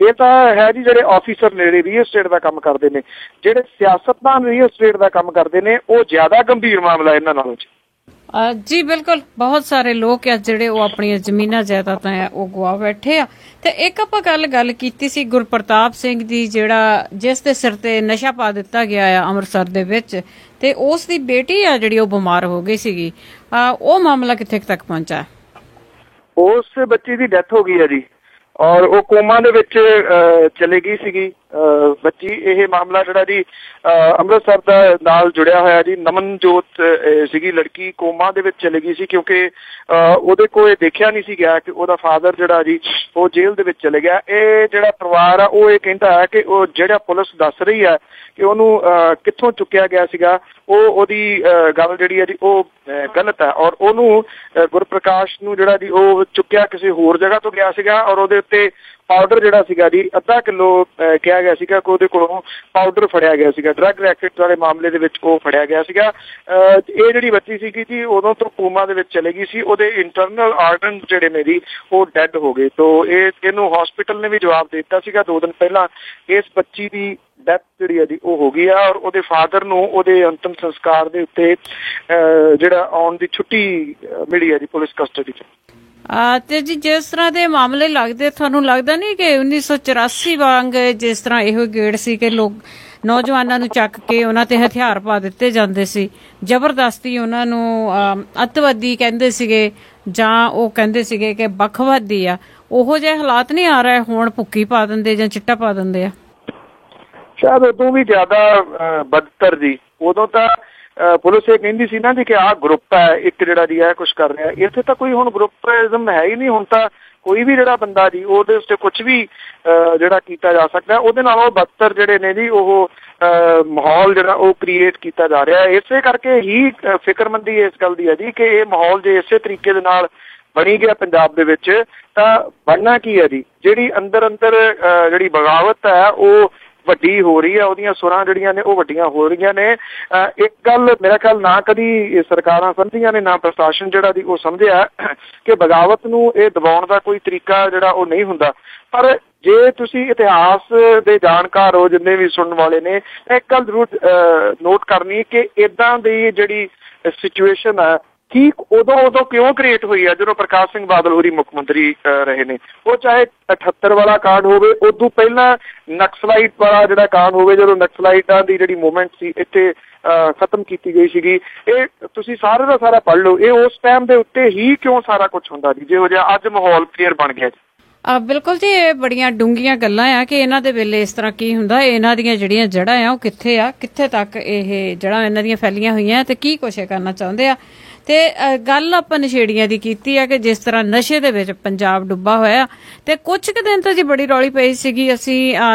ਇਹ ਤਾਂ ਹੈ ਜੀ ਜਿਹੜੇ ਆਫੀਸਰ ਨੇ ਰੀਅਲ ਸਟੇਟ ਦਾ ਕੰਮ ਕਰਦੇ ਨੇ। ਜਿਹੜੇ ਸਿਆਸਤਦਾਨ ਰੀਅਲ ਸਟੇਟ ਦਾ ਕੰਮ ਕਰਦੇ ਨੇ ਉਹ ਜ਼ਿਆਦਾ ਗੰਭੀਰ ਮਾਮਲਾ ਇਹਨਾਂ ਨਾਲੋਂ ਜੀ। ਜੀ ਬਿਲਕੁਲ, ਬਹੁਤ ਸਾਰੇ ਲੋਕ ਆ ਜਿਹੜੇ ਉਹ ਆਪਣੀਆਂ ਜ਼ਮੀਨਾਂ ਜਾਇਦਾਦਾਂ ਆ ਉਹ ਗਵਾ ਬੈਠੇ ਆ। ਤੇ ਇੱਕ ਆਪਾਂ ਗੱਲ ਕੀਤੀ ਸੀ ਗੁਰਪ੍ਰਤਾਪ ਸਿੰਘ ਦੀ, ਜਿਹੜਾ ਜਿਸ ਦੇ ਸਿਰ ਤੇ ਨਸ਼ਾ ਪਾ ਦਿੱਤਾ ਗਿਆ ਆ ਅੰਮ੍ਰਿਤਸਰ ਦੇ ਵਿੱਚ, ਤੇ ਉਸ ਦੀ ਬੇਟੀ ਆ ਜਿਹੜੀ ਉਹ ਬਿਮਾਰ ਹੋ ਗਈ ਸੀਗੀ। ਉਹ ਮਾਮਲਾ ਕਿੱਥੇ ਤੱਕ ਪਹੁੰਚਾ? ਉਸ ਬੱਚੀ ਦੀ ਡੈਥ ਹੋ ਗਈ ਹੈ ਜੀ ਔਰ ਉਹ ਕੋਮਾ ਦੇ ਵਿੱਚ ਚਲੇ ਗਈ ਸੀਗੀ ਬੱਚੀ। ਇਹ ਮਾਮਲਾ ਜਿਹੜਾ ਜੀ ਅੰਮ੍ਰਿਤਸਰ ਦਾ ਨਾਲ ਜੁੜਿਆ ਹੋਇਆ ਜੀ। ਨਮਨਜੋਤ ਸੀਗੀ ਲੜਕੀ, ਕੋਮਾ ਦੇ ਵਿੱਚ ਚਲੇ ਗਈ ਸੀ ਕਿਉਂਕਿ ਉਹਦੇ ਕੋਲ ਇਹ ਦੇਖਿਆ ਨਹੀਂ ਸੀ ਗਿਆ ਕਿ ਉਹਦਾ ਫਾਦਰ ਜਿਹੜਾ ਜੀ ਉਹ ਜੇਲ੍ਹ ਦੇ ਵਿੱਚ ਚਲੇ ਗਿਆ। ਇਹ ਜਿਹੜਾ ਪਰਿਵਾਰ ਆ ਉਹ ਇਹ ਕਹਿੰਦਾ ਹੈ ਕਿ ਉਹ ਜਿਹੜਾ ਪੁਲਿਸ ਦੱਸ ਰਹੀ ਹੈ ਕਿ ਉਹਨੂੰ ਕਿੱਥੋਂ ਚੁੱਕਿਆ ਗਿਆ ਸੀਗਾ ਉਹਦੀ ਗੱਲ ਜਿਹੜੀ ਹੈ ਜੀ ਉਹ ਗਲਤ ਹੈ ਔਰ ਉਹਨੂੰ ਗੁਰਪ੍ਰਕਾਸ਼ ਨੂੰ ਜਿਹੜਾ ਜੀ ਉਹ ਚੁੱਕਿਆ ਕਿਸੇ ਹੋਰ ਜਗ੍ਹਾ ਤੋਂ ਗਿਆ ਸੀਗਾ ਔਰ ਉਹਦੇ ਉੱਤੇ ਪਾਊਡਰ ਜਿਹੜਾ ਸੀਗਾ ਜੀ 1/2 ਕਿਲੋ ਕਿਹਾ ਗਿਆ ਸੀਗਾ ਕਿ ਉਹਦੇ ਕੋਲੋਂ ਪਾਊਡਰ ਫੜਿਆ ਗਿਆ ਸੀਗਾ। ਡਰੱਗ ਰੈਕਟ ਵਾਲੇ ਮਾਮਲੇ ਦੇ ਵਿੱਚ ਉਹ ਫੜਿਆ ਗਿਆ ਸੀਗਾ। ਇਹ ਜਿਹੜੀ ਬੱਚੀ ਸੀਗੀ ਜੀ ਉਦੋਂ ਤੋਂ ਕੋਮਾ ਦੇ ਵਿੱਚ ਚਲੇ ਗਈ ਸੀ। ਉਹਦੇ ਇੰਟਰਨਲ ਆਰਗਨ ਜਿਹੜੇ ਨੇ ਜੀ ਉਹ ਡੈਡ ਹੋ ਗਏ। ਤੋਂ ਇਹਨੂੰ ਹਸਪੀਟਲ ਨੇ ਵੀ ਜਵਾਬ ਦੇ ਦਿੱਤਾ ਸੀਗਾ 2 ਦਿਨ ਪਹਿਲਾਂ। ਇਸ ਬੱਚੀ ਦੀ ਡੈਥ ਜਿਹੜੀ ਹੈ ਜੀ ਉਹ ਹੋ ਗਈ ਆ ਔਰ ਉਹਦੇ ਫਾਦਰ ਨੂੰ ਉਹਦੇ ਅੰਤਿਮ ਸੰਸਕਾਰ ਦੇ ਉੱਤੇ ਜਿਹੜਾ ਆਉਣ ਦੀ ਛੁੱਟੀ ਮਿਲੀ ਹੈ ਜੀ ਪੁਲਿਸ ਕਸਟਡੀ 'ਚ। ਤੇ ਜੀ ਜਿਸ ਤਰ੍ਹਾਂ ਦੇ ਮਾਮਲੇ ਲੱਗਦੇ, ਤੁਹਾਨੂੰ ਲੱਗਦਾ ਨਹੀਂ ਕਿ 1984 ਵਾਂਗ ਜਿਸ ਤਰ੍ਹਾਂ ਇਹੋ ਗੇੜ ਸੀ ਕਿ ਲੋਕ ਨੌਜਵਾਨਾਂ ਨੂੰ ਚੱਕ ਕੇ ਉਹਨਾਂ ਤੇ ਹਥਿਆਰ ਪਾ ਦਿੱਤੇ ਜਾਂਦੇ ਸੀ, ਜ਼ਬਰਦਸਤੀ ਉਹਨਾਂ ਨੂੰ ਅੱਤਵਾਦੀ ਕਹਿੰਦੇ ਸੀਗੇ ਜਾਂ ਉਹ ਕਹਿੰਦੇ ਸੀਗੇ ਕਿ ਵੱਖਵਾਦੀ ਆ, ਉਹੋ ਜਿਹੇ ਹਾਲਾਤ ਨਹੀਂ ਆ ਰਹੇ ਹੁਣ? ਭੁੱਕੀ ਪਾ ਦਿੰਦੇ ਜਾਂ ਚਿੱਟਾ ਪਾ ਦਿੰਦੇ ਆ? ਸ਼ਾਇਦ ਉਦੋਂ ਵੀ ਜ਼ਿਆਦਾ ਬਦਤਰ ਜੀ। ਉਦੋਂ ਤਾਂ ਪੁਲਿਸ ਇਹ ਕਹਿੰਦੀ ਸੀ ਨਾ ਜੀ ਕਿ ਆਹ ਗਰੁੱਪ ਹੈ ਇੱਕ ਜਿਹੜਾ ਜੀ ਇਹ ਕੁਛ ਕਰ ਰਿਹਾ। ਇੱਥੇ ਤਾਂ ਕੋਈ ਹੁਣ ਗਰੁੱਪਿਜ਼ਮ ਹੈ ਹੀ ਨਹੀਂ। ਹੁਣ ਤਾਂ ਕੋਈ ਵੀ ਜਿਹੜਾ ਬੰਦਾ ਜੀ ਉਹਦੇ ਉੱਤੇ ਕੁਛ ਵੀ ਜਿਹੜਾ ਕੀਤਾ ਜਾ ਸਕਦਾ। ਉਹਦੇ ਨਾਲੋਂ ਬਦਤਰ ਜਿਹੜੇ ਨੇ ਜੀ ਉਹ ਮਾਹੌਲ ਜਿਹੜਾ ਉਹ ਕ੍ਰੀਏਟ ਕੀਤਾ ਜਾ ਰਿਹਾ। ਇਸੇ ਕਰਕੇ ਹੀ ਫਿਕਰਮੰਦੀ ਇਸ ਗੱਲ ਦੀ ਹੈ ਜੀ ਕਿ ਇਹ ਮਾਹੌਲ ਜੇ ਇਸੇ ਤਰੀਕੇ ਦੇ ਨਾਲ ਬਣੀ ਗਿਆ ਪੰਜਾਬ ਦੇ ਵਿੱਚ ਤਾਂ ਬਣਨਾ ਕੀ ਹੈ ਜੀ। ਜਿਹੜੀ ਅੰਦਰ ਜਿਹੜੀ ਬਗਾਵਤ ਹੈ ਉਹ ਵੱਡੀ ਹੋ ਰਹੀ ਹੈ, ਉਹਦੀਆਂ ਸੁਰਾਂ ਜਿਹੜੀਆਂ ਨੇ ਉਹ ਵੱਡੀਆਂ ਹੋ ਰਹੀਆਂ ਨੇ। ਇੱਕ ਗੱਲ ਮੇਰਾ ਖਿਆਲ ਨਾ ਕਦੀ ਸਰਕਾਰਾਂ ਸਮਝੀਆਂ ਨੇ ਨਾ ਪ੍ਰਸ਼ਾਸਨ ਜਿਹੜਾ ਦੀ ਉਹ ਸਮਝਿਆ ਕਿ ਬਗਾਵਤ ਨੂੰ ਇਹ ਦਬਾਉਣ ਦਾ ਕੋਈ ਤਰੀਕਾ ਜਿਹੜਾ ਉਹ ਨਹੀਂ ਹੁੰਦਾ। ਪਰ ਜੇ ਤੁਸੀਂ ਇਤਿਹਾਸ ਦੇ ਜਾਣਕਾਰ ਹੋ ਜਿੰਨੇ ਵੀ ਸੁਣਨ ਵਾਲੇ ਨੇ, ਇੱਕ ਗੱਲ ਜ਼ਰੂਰ ਨੋਟ ਕਰਨੀ ਕਿ ਇੱਦਾਂ ਦੀ ਜਿਹੜੀ ਸਿਚੁਏਸ਼ਨ ਹੈ ਠੀਕ ਉਦੋਂ ਕਿਉਂ ਕ੍ਰੀਏਟ ਹੋਈ ਆ ਜਦੋਂ ਪ੍ਰਕਾਸ਼ ਸਿੰਘ ਬਾਦਲ ਹੋਰੀ ਮੁੱਖ ਮੰਤਰੀ ਰਹੇ ਨੇ। ਉਹ ਚਾਹੇ 78 ਵਾਲਾ ਕਾਂਡ ਹੋਵੇ, ਉਦੋਂ ਪਹਿਲਾਂ ਨਕਸਲਾਈਟ ਵਾਲਾ ਜਿਹੜਾ ਕਾਂਡ ਹੋਵੇ, ਜਦੋਂ ਨਕਸਲਾਈਟਾਂ ਦੀ ਜਿਹੜੀ ਮੂਵਮੈਂਟ ਸੀ ਇੱਥੇ ਖਤਮ ਕੀਤੀ ਗਈ ਸੀਗੀ, ਇਹ ਤੁਸੀਂ ਸਾਰੇ ਦਾ ਸਾਰਾ ਪੜ੍ਹ ਲਓ। ਇਹ ਉਸ ਟਾਈਮ ਦੇ ਉੱਤੇ ਹੀ ਕਿਉਂ ਸਾਰਾ ਕੁਛ ਹੁੰਦਾ ਜੀ, ਜਿਹੋ ਜਿਹਾ ਅੱਜ ਮਾਹੌਲ ਕਲੀਅਰ ਬਣ ਗਿਆ ਜੀ। ਬਿਲਕੁਲ ਜੀ, ਇਹ ਬੜੀਆਂ ਡੂੰਘੀਆਂ ਗੱਲਾਂ ਆ ਕਿ ਇਹਨਾਂ ਦੇ ਵੇਲੇ ਇਸ ਤਰ੍ਹਾਂ ਕੀ ਹੁੰਦਾ, ਇਹਨਾਂ ਦੀਆਂ ਜਿਹੜੀਆਂ ਜੜ੍ਹਾਂ ਆ ਉਹ ਕਿੱਥੇ ਆ, ਕਿੱਥੇ ਤੱਕ ਇਹ ਜੜ੍ਹਾਂ ਇਹਨਾਂ ਦੀਆਂ ਫੈਲੀਆਂ ਹੋਈਆਂ ਤੇ ਕੀ ਕੁਛ ਕਰਨਾ ਚਾਹੁੰਦੇ ਆ। ਤੇ ਗੱਲ ਆਪਾਂ ਨਸ਼ੇੜੀਆਂ ਦੀ ਕੀਤੀ ਆ ਕਿ ਜਿਸ ਤਰ੍ਹਾਂ ਨਸ਼ੇ ਦੇ ਵਿੱਚ ਪੰਜਾਬ ਡੁੱਬਾ ਹੋਇਆ ਤੇ ਕੁਝ ਕੁ ਦਿਨ ਤੋਂ ਜੀ ਬੜੀ ਰੌਲੀ ਪਈ ਸੀਗੀ ਅਸੀਂ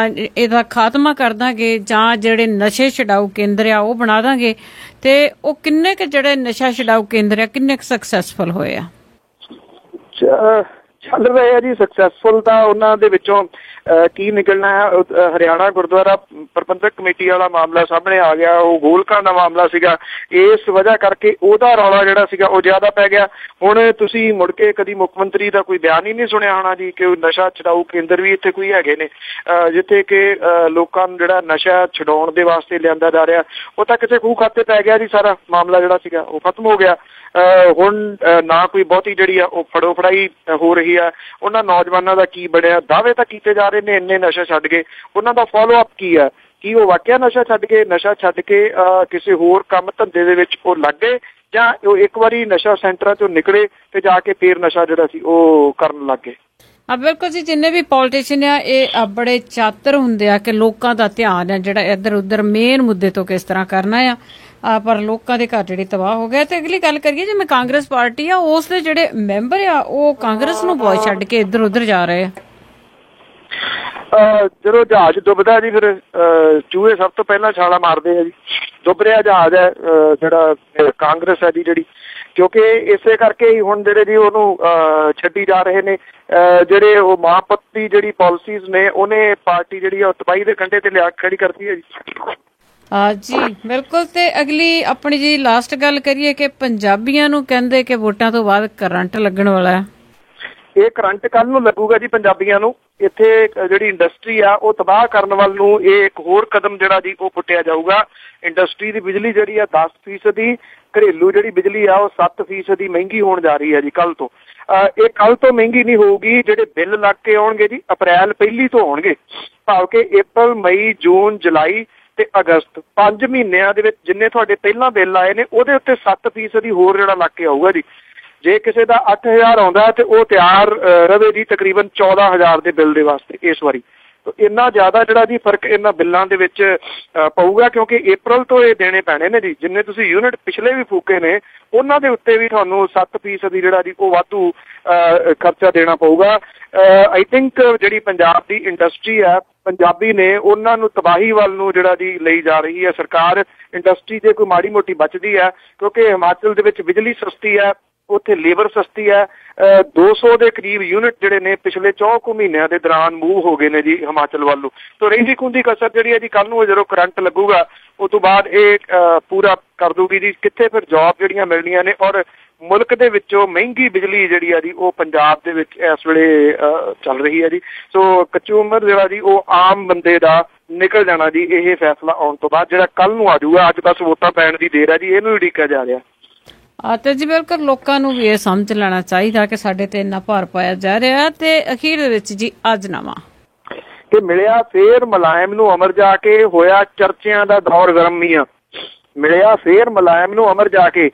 ਇਹਦਾ ਖਾਤਮਾ ਕਰ ਦਾਂਗੇ ਜਾਂ ਜਿਹੜੇ ਨਸ਼ੇ ਛਡਾਊ ਕੇਂਦਰ ਆ ਉਹ ਬਣਾ ਦਾਂਗੇ, ਤੇ ਉਹ ਕਿੰਨੇ ਕੁ ਜਿਹੜੇ ਨਸ਼ਾ ਛਡਾਊ ਕੇਂਦਰ ਆ ਕਿੰਨੇ ਕੁ ਸਕਸੈਸਫੁਲ ਹੋਏ ਆ? ਚੱਲ ਰਹੇ ਆ ਜੀ ਸਕਸੈਸਫੁਲ। ਤਾਂ ਉਹਨਾਂ ਦੇ ਵਿੱਚੋਂ ਕੀ ਨਿਕਲਣਾ ਹੈ, ਹਰਿਆਣਾ ਗੁਰਦੁਆਰਾ ਪ੍ਰਬੰਧਕ ਕਮੇਟੀ ਵਾਲਾ ਮਾਮਲਾ ਸਾਹਮਣੇ ਆ ਗਿਆ, ਉਹ ਗੋਲਕਾਂ ਦਾ ਮਾਮਲਾ ਸੀਗਾ, ਇਸ ਵਜ੍ਹਾ ਕਰਕੇ ਉਹਦਾ ਰੌਲਾ ਜਿਹੜਾ ਸੀਗਾ ਉਹ ਜ਼ਿਆਦਾ ਪੈ ਗਿਆ। ਹੁਣ ਤੁਸੀਂ ਮੁੜ ਕੇ ਕਦੀ ਮੁੱਖ ਮੰਤਰੀ ਦਾ ਕੋਈ ਬਿਆਨ ਹੀ ਨਹੀਂ ਸੁਣਿਆ ਹੋਣਾ ਜੀ ਕਿ ਨਸ਼ਾ ਛਡਾਊ ਕੇਂਦਰ ਵੀ ਇੱਥੇ ਕੋਈ ਹੈਗੇ ਨੇ ਜਿੱਥੇ ਕਿ ਲੋਕਾਂ ਨੂੰ ਜਿਹੜਾ ਨਸ਼ਾ ਛਡਾਉਣ ਦੇ ਵਾਸਤੇ ਲਿਆਂਦਾ ਜਾ ਰਿਹਾ। ਉਹ ਤਾਂ ਕਿਸੇ ਖੂਹ ਖਾਤੇ ਪੈ ਗਿਆ ਜੀ, ਸਾਰਾ ਮਾਮਲਾ ਜਿਹੜਾ ਸੀਗਾ ਉਹ ਖਤਮ ਹੋ ਗਿਆ। ਹੁਣ ਨਾ ਕੋਈ ਬਹੁਤੀ ਜਿਹੜੀ ਆ ਉਹ ਫੜੋ ਫੜਾਈ ਹੋ ਰਹੀ ਆ। ਉਹਨਾਂ ਨੌਜਵਾਨਾਂ ਦਾ ਕੀ ਬਣਿਆ? ਦਾਅਵੇ ਤਾਂ ਕੀਤੇ ਜਾ ਰਹੇ ਨੇ ਇੰਨੇ ਨਸ਼ਾ ਛੱਡ ਗਏ, ਉਹਨਾਂ ਦਾ ਫੋਲੋ ਅਪ ਕੀ ਆ? ਕੀ ਉਹ ਵਾਕਿਆ ਨਸ਼ਾ ਛੱਡ ਕੇ ਕਿਸੇ ਹੋਰ ਕੰਮ ਧੰਦੇ ਦੇ ਵਿੱਚ ਉਹ ਲੱਗ ਗਏ, ਜਾਂ ਉਹ ਇੱਕ ਵਾਰੀ ਨਸ਼ਾ ਸੈਂਟਰਾਂ ਚੋਂ ਨਿਕਲੇ ਤੇ ਜਾ ਕੇ ਫੇਰ ਨਸ਼ਾ ਜਿਹੜਾ ਸੀ ਉਹ ਕਰਨ ਲੱਗ ਗਏ? ਬਿਲਕੁਲ ਜੀ, ਜਿੰਨੇ ਵੀ ਪੋਲੀਟੀਸ਼ੀਅਨ ਆ ਇਹ ਬੜੇ ਚਾਤਰ ਹੁੰਦੇ ਆ ਕਿ ਲੋਕਾਂ ਦਾ ਧਿਆਨ ਆ ਜਿਹੜਾ ਇੱਧਰ ਉੱਧਰ ਮੇਨ ਮੁੱਦੇ ਤੋਂ ਕਿਸ ਤਰ੍ਹਾਂ ਕਰਨਾ ਆ, ਪਰ ਲੋਕਾਂ ਦੇ ਘਰ ਜਿਹੜੀ ਤਬਾਹ ਹੋ ਗਿਆ। ਤੇ ਅਗਲੀ ਗੱਲ ਕਰੀਏ ਜਿਵੇਂ ਕਾਂਗਰਸ ਪਾਰਟੀ ਆ, ਉਸ ਦੇ ਜਿਹੜੇ ਮੈਂਬਰ ਆ ਉਹ ਕਾਂਗਰਸ ਨੂੰ ਬਹੁਤ ਛੱਡ ਕੇ ਇੱਧਰ ਉੱਧਰ ਜਾ ਰਹੇ ਆ। ਜਦੋਂ ਜਹਾਜ਼ ਡੁੱਬਦਾ ਜੀ ਫਿਰ ਚੂਹੇ ਸਭ ਤੋਂ ਪਹਿਲਾਂ ਛਾਲਾ ਮਾਰਦੇ ਆ ਜੀ। ਡੁੱਬ ਰਿਹਾ ਜਹਾਜ਼ ਹੈ ਜਿਹੜਾ ਕਾਂਗਰਸ ਹੈ ਜੀ ਜਿਹੜੀ, ਕਿਉਂਕਿ ਇਸੇ ਕਰਕੇ ਹੀ ਹੁਣ ਜਿਹੜੇ ਜੀ ਉਹਨੂੰ ਛੱਡੀ ਜਾ ਰਹੇ ਨੇ। ਜਿਹੜੇ ਉਹ ਮਾਂ ਪੁੱਤ ਦੀ ਜਿਹੜੀ ਪਾਲਿਸੀਜ਼ ਨੇ ਉਹਨੇ ਪਾਰਟੀ ਜਿਹੜੀ ਉਹ ਤਬਾਹੀ ਦੇ ਕੰਢੇ ਤੇ ਲਿਆ ਖੜੀ ਕਰਤੀ ਹੈ ਜੀ। ਜੀ ਬਿਲਕੁਲ। ਤੇ ਅਗਲੀ ਆਪਣੀ ਜੀ ਲਾਸਟ ਗੱਲ ਕਰੀਏ ਕਿ ਪੰਜਾਬੀਆਂ ਨੂੰ ਕਹਿੰਦੇ ਕਿ ਵੋਟਾਂ ਤੋਂ ਬਾਅਦ ਕਰੰਟ ਲੱਗਣ ਵਾਲਾ ਹੈ। ਇਹ ਕਰੰਟ ਕੱਲ ਨੂੰ ਲੱਗੂਗਾ ਜੀ ਪੰਜਾਬੀਆਂ ਨੂੰ। ਇੱਥੇ ਜਿਹੜੀ ਇੰਡਸਟਰੀ ਆ ਉਹ ਤਬਾਹ ਕਰਨ ਵੱਲ ਨੂੰ ਇਹ ਇੱਕ ਹੋਰ ਕਦਮ ਜਿਹੜਾ ਜੀ ਉਹ ਪੁੱਟਿਆ ਜਾਊਗਾ। ਇੰਡਸਟਰੀ ਦੀ ਬਿਜਲੀ ਜਿਹੜੀ ਆ 10%, ਘਰੇਲੂ ਜਿਹੜੀ ਬਿਜਲੀ ਆ ਉਹ 7% ਮਹਿੰਗੀ ਹੋਣ ਜਾ ਰਹੀ ਹੈ ਜੀ ਕੱਲ ਤੋਂ। ਇਹ ਕੱਲ ਤੋਂ ਮਹਿੰਗੀ ਨਹੀਂ ਹੋਊਗੀ, ਜਿਹੜੇ ਬਿੱਲ ਲੱਗ ਕੇ ਆਉਣਗੇ ਜੀ ਅਪ੍ਰੈਲ 1 ਤੋਂ ਆਉਣਗੇ, ਭਾਵ ਕਿ April, May, June, July ਤੇ ਅਗਸਤ 5 ਮਹੀਨਿਆਂ ਦੇ ਵਿੱਚ ਜਿੰਨੇ ਤੁਹਾਡੇ ਪਹਿਲਾਂ ਬਿੱਲ ਆਏ ਨੇ ਉਹਦੇ ਉੱਤੇ 7% ਹੋਰ ਜਿਹੜਾ ਲੱਗ ਕੇ ਆਊਗਾ ਜੀ। ਜੇ ਕਿਸੇ ਦਾ 8000 ਆਉਂਦਾ ਤੇ ਉਹ ਤਿਆਰ ਰਵੇ ਜੀ ਤਕਰੀਬਨ 14000 ਦੇ ਬਿੱਲ ਦੇ ਵਾਸਤੇ ਇਸ ਵਾਰੀ। ਇੰਨਾ ਜ਼ਿਆਦਾ ਜਿਹੜਾ ਜੀ ਫਰਕ ਇਹਨਾਂ ਬਿੱਲਾਂ ਦੇ ਵਿੱਚ ਪਊਗਾ, ਕਿਉਂਕਿ April ਤੋਂ ਇਹ ਦੇਣੇ ਪੈਣੇ ਨੇ ਜੀ। ਜਿੰਨੇ ਤੁਸੀਂ ਯੂਨਿਟ ਪਿਛਲੇ ਵੀ ਫੂਕੇ ਨੇ ਉਹਨਾਂ ਦੇ ਉੱਤੇ ਵੀ ਤੁਹਾਨੂੰ 7% ਜਿਹੜਾ ਜੀ ਉਹ ਵਾਧੂ ਖਰਚਾ ਦੇਣਾ ਪਊਗਾ। ਆਈ ਥਿੰਕ ਜਿਹੜੀ ਪੰਜਾਬ ਦੀ ਇੰਡਸਟਰੀ ਆ, ਪੰਜਾਬੀ ਨੇ ਉਹਨਾਂ ਨੂੰ ਤਬਾਹੀ ਵੱਲ ਨੂੰ ਜਿਹੜਾ ਜੀ ਲਈ ਜਾ ਰਹੀ ਹੈ ਸਰਕਾਰ। ਇੰਡਸਟਰੀ ਜੇ ਕੋਈ ਮਾੜੀ ਮੋਟੀ ਬਚਦੀ ਹੈ, ਕਿਉਂਕਿ ਹਿਮਾਚਲ ਦੇ ਵਿੱਚ ਬਿਜਲੀ ਸਸਤੀ ਹੈ, ਉੱਥੇ ਲੇਬਰ ਸਸਤੀ ਹੈ। 200 ਦੇ ਕਰੀਬ ਯੂਨਿਟ ਜਿਹੜੇ ਨੇ ਪਿਛਲੇ 4 ਮਹੀਨਿਆਂ ਦੇ ਦੌਰਾਨ ਮੂਵ ਹੋ ਗਏ ਨੇ ਜੀ ਹਿਮਾਚਲ ਵੱਲੋਂ। ਤਾਂ ਰਹਿੰਦੀ ਖੁੰਦੀ ਕਸਰ ਜਿਹੜੀ ਹੈ ਜੀ ਕੱਲ ਨੂੰ ਜਦੋਂ ਕਰੰਟ ਲੱਗੂਗਾ ਉਸ ਤੋਂ ਬਾਅਦ ਇਹ ਪੂਰਾ ਕਰ ਦੂਗੀ ਜੀ ਕਿੱਥੇ ਫਿਰ ਜੌਬ ਜਿਹੜੀਆਂ ਮਿਲਣੀਆਂ ਨੇ। ਔਰ ਮੁਲਕ ਦੇ ਵਿੱਚੋਂ ਮਹਿੰਗੀ ਬਿਜਲੀ ਜਿਹੜੀ ਆ ਜੀ ਉਹ ਪੰਜਾਬ ਦੇ ਵਿੱਚ ਇਸ ਵੇਲੇ ਚੱਲ ਰਹੀ ਹੈ ਜੀ। ਸੋ ਕੰਜ਼ਿਊਮਰ ਜਿਹੜਾ ਜੀ ਉਹ ਆਮ ਬੰਦੇ ਦਾ ਨਿਕਲ ਜਾਣਾ ਜੀ ਇਹ ਫੈਸਲਾ ਆਉਣ ਤੋਂ ਬਾਅਦ, ਜਿਹੜਾ ਕੱਲ ਨੂੰ ਆ ਜਾਊਗਾ। ਅੱਜ ਬਸ ਵੋਟਾਂ ਪੈਣ ਦੀ ਦੇਰ ਹੈ ਜੀ, ਇਹਨੂੰ ਉਡੀਕਿਆ ਜਾ ਰਿਹਾ। ਤੇ ਜੀ ਬਿਲਕੁਲ ਲੋਕਾਂ ਨੂੰ ਵੀ ਇਹ ਸਮਝ ਲੈਣਾ ਚਾਹੀਦਾ ਕਿ ਸਾਡੇ ਤੇ ਇੰਨਾ ਭਾਰ ਪਾਇਆ ਜਾ ਰਿਹਾ। ਤੇ ਅਖੀਰ ਦੇ ਵਿੱਚ ਜੀ ਅੱਜ ਨਵਾਂ ਕਿ ਮਿਲਿਆ ਫੇਰ ਮੁਲਾਇਮ ਨੂੰ ਅਮਰ ਜਾ ਕੇ, ਹੋਇਆ ਚਰਚਿਆਂ ਦਾ ਦੌਰ ਗਰਮ ਮੀਆਂ। ਮਿਲਿਆ ਫੇਰ ਮੁਲਾਇਮ ਨੂੰ ਅਮਰ ਜਾ ਕੇ,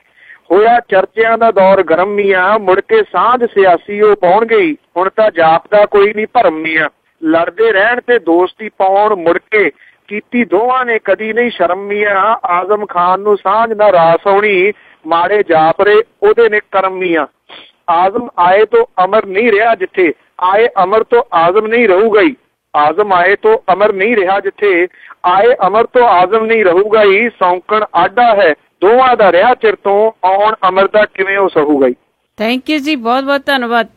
ਹੋਇਆ ਚਰਚਿਆਂ ਦਾ ਦੌਰ ਗਰਮ ਮੀਆਂ। ਮੁੜ ਕੇ ਸਾਂਝ ਸਿਆਸੀ ਉਹ ਪਾਉਣਗੇ ਹੀ, ਹੁਣ ਤਾਂ ਜਾਪਦਾ ਕੋਈ ਨਹੀਂ ਭਰਮ ਮੀਆਂ। ਲੜਦੇ ਰਹਿਣ ਤੇ ਦੋਸਤੀ ਪਾਉਣ ਮੁੜ ਕੇ, ਕੀਤੀ ਦੋਵਾਂ ਨੇ ਕਦੀ ਨਹੀਂ ਸ਼ਰਮ ਮੀਆਂ। ਆਜ਼ਮ ਖਾਨ ਨੂੰ ਸਾਂਝ ਨਾ ਰਾਸ ਆਉਣੀ, ਮਾੜੇ ਜਾਪਰੇ ਉਹਦੇ ਨੇ ਕਰਮ ਮੀਆਂ। ਆਜ਼ਮ ਆਏ ਤੋਂ ਅਮਰ ਨਹੀਂ ਰਿਹਾ ਜਿੱਥੇ, ਆਏ ਅਮਰ ਤੋਂ ਆਜ਼ਮ ਨਹੀਂ ਰਹੂਗਾ ਹੀ। ਆਜ਼ਮ ਆਏ ਤੋਂ ਅਮਰ ਨਹੀਂ ਰਿਹਾ ਜਿੱਥੇ, ਆਏ ਅਮਰ ਤੋਂ ਆਜ਼ਮ ਨਹੀਂ ਰਹੂਗਾ ਹੀ। ਸੌਂਕਣ ਆਡਾ ਹੈ ਦੋਵਾਂ ਦਾ ਰਿਹਾ ਚਿਰ ਤੋਂ, ਆਉਣ ਅਮਰ ਦਾ ਕਿਵੇਂ ਉਹ ਸਹੂਗਾ ਹੀ। ਥੈਂਕ ਯੂ ਜੀ, ਬਹੁਤ ਬਹੁਤ ਧੰਨਵਾਦ।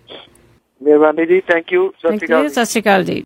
ਮਿਹਰਬਾਨੀ ਜੀ, ਥੈਂਕ ਯੂ। ਸਤਿ ਸ਼੍ਰੀ ਅਕਾਲ। ਸਤਿ ਸ਼੍ਰੀ ਅਕਾਲ ਜੀ।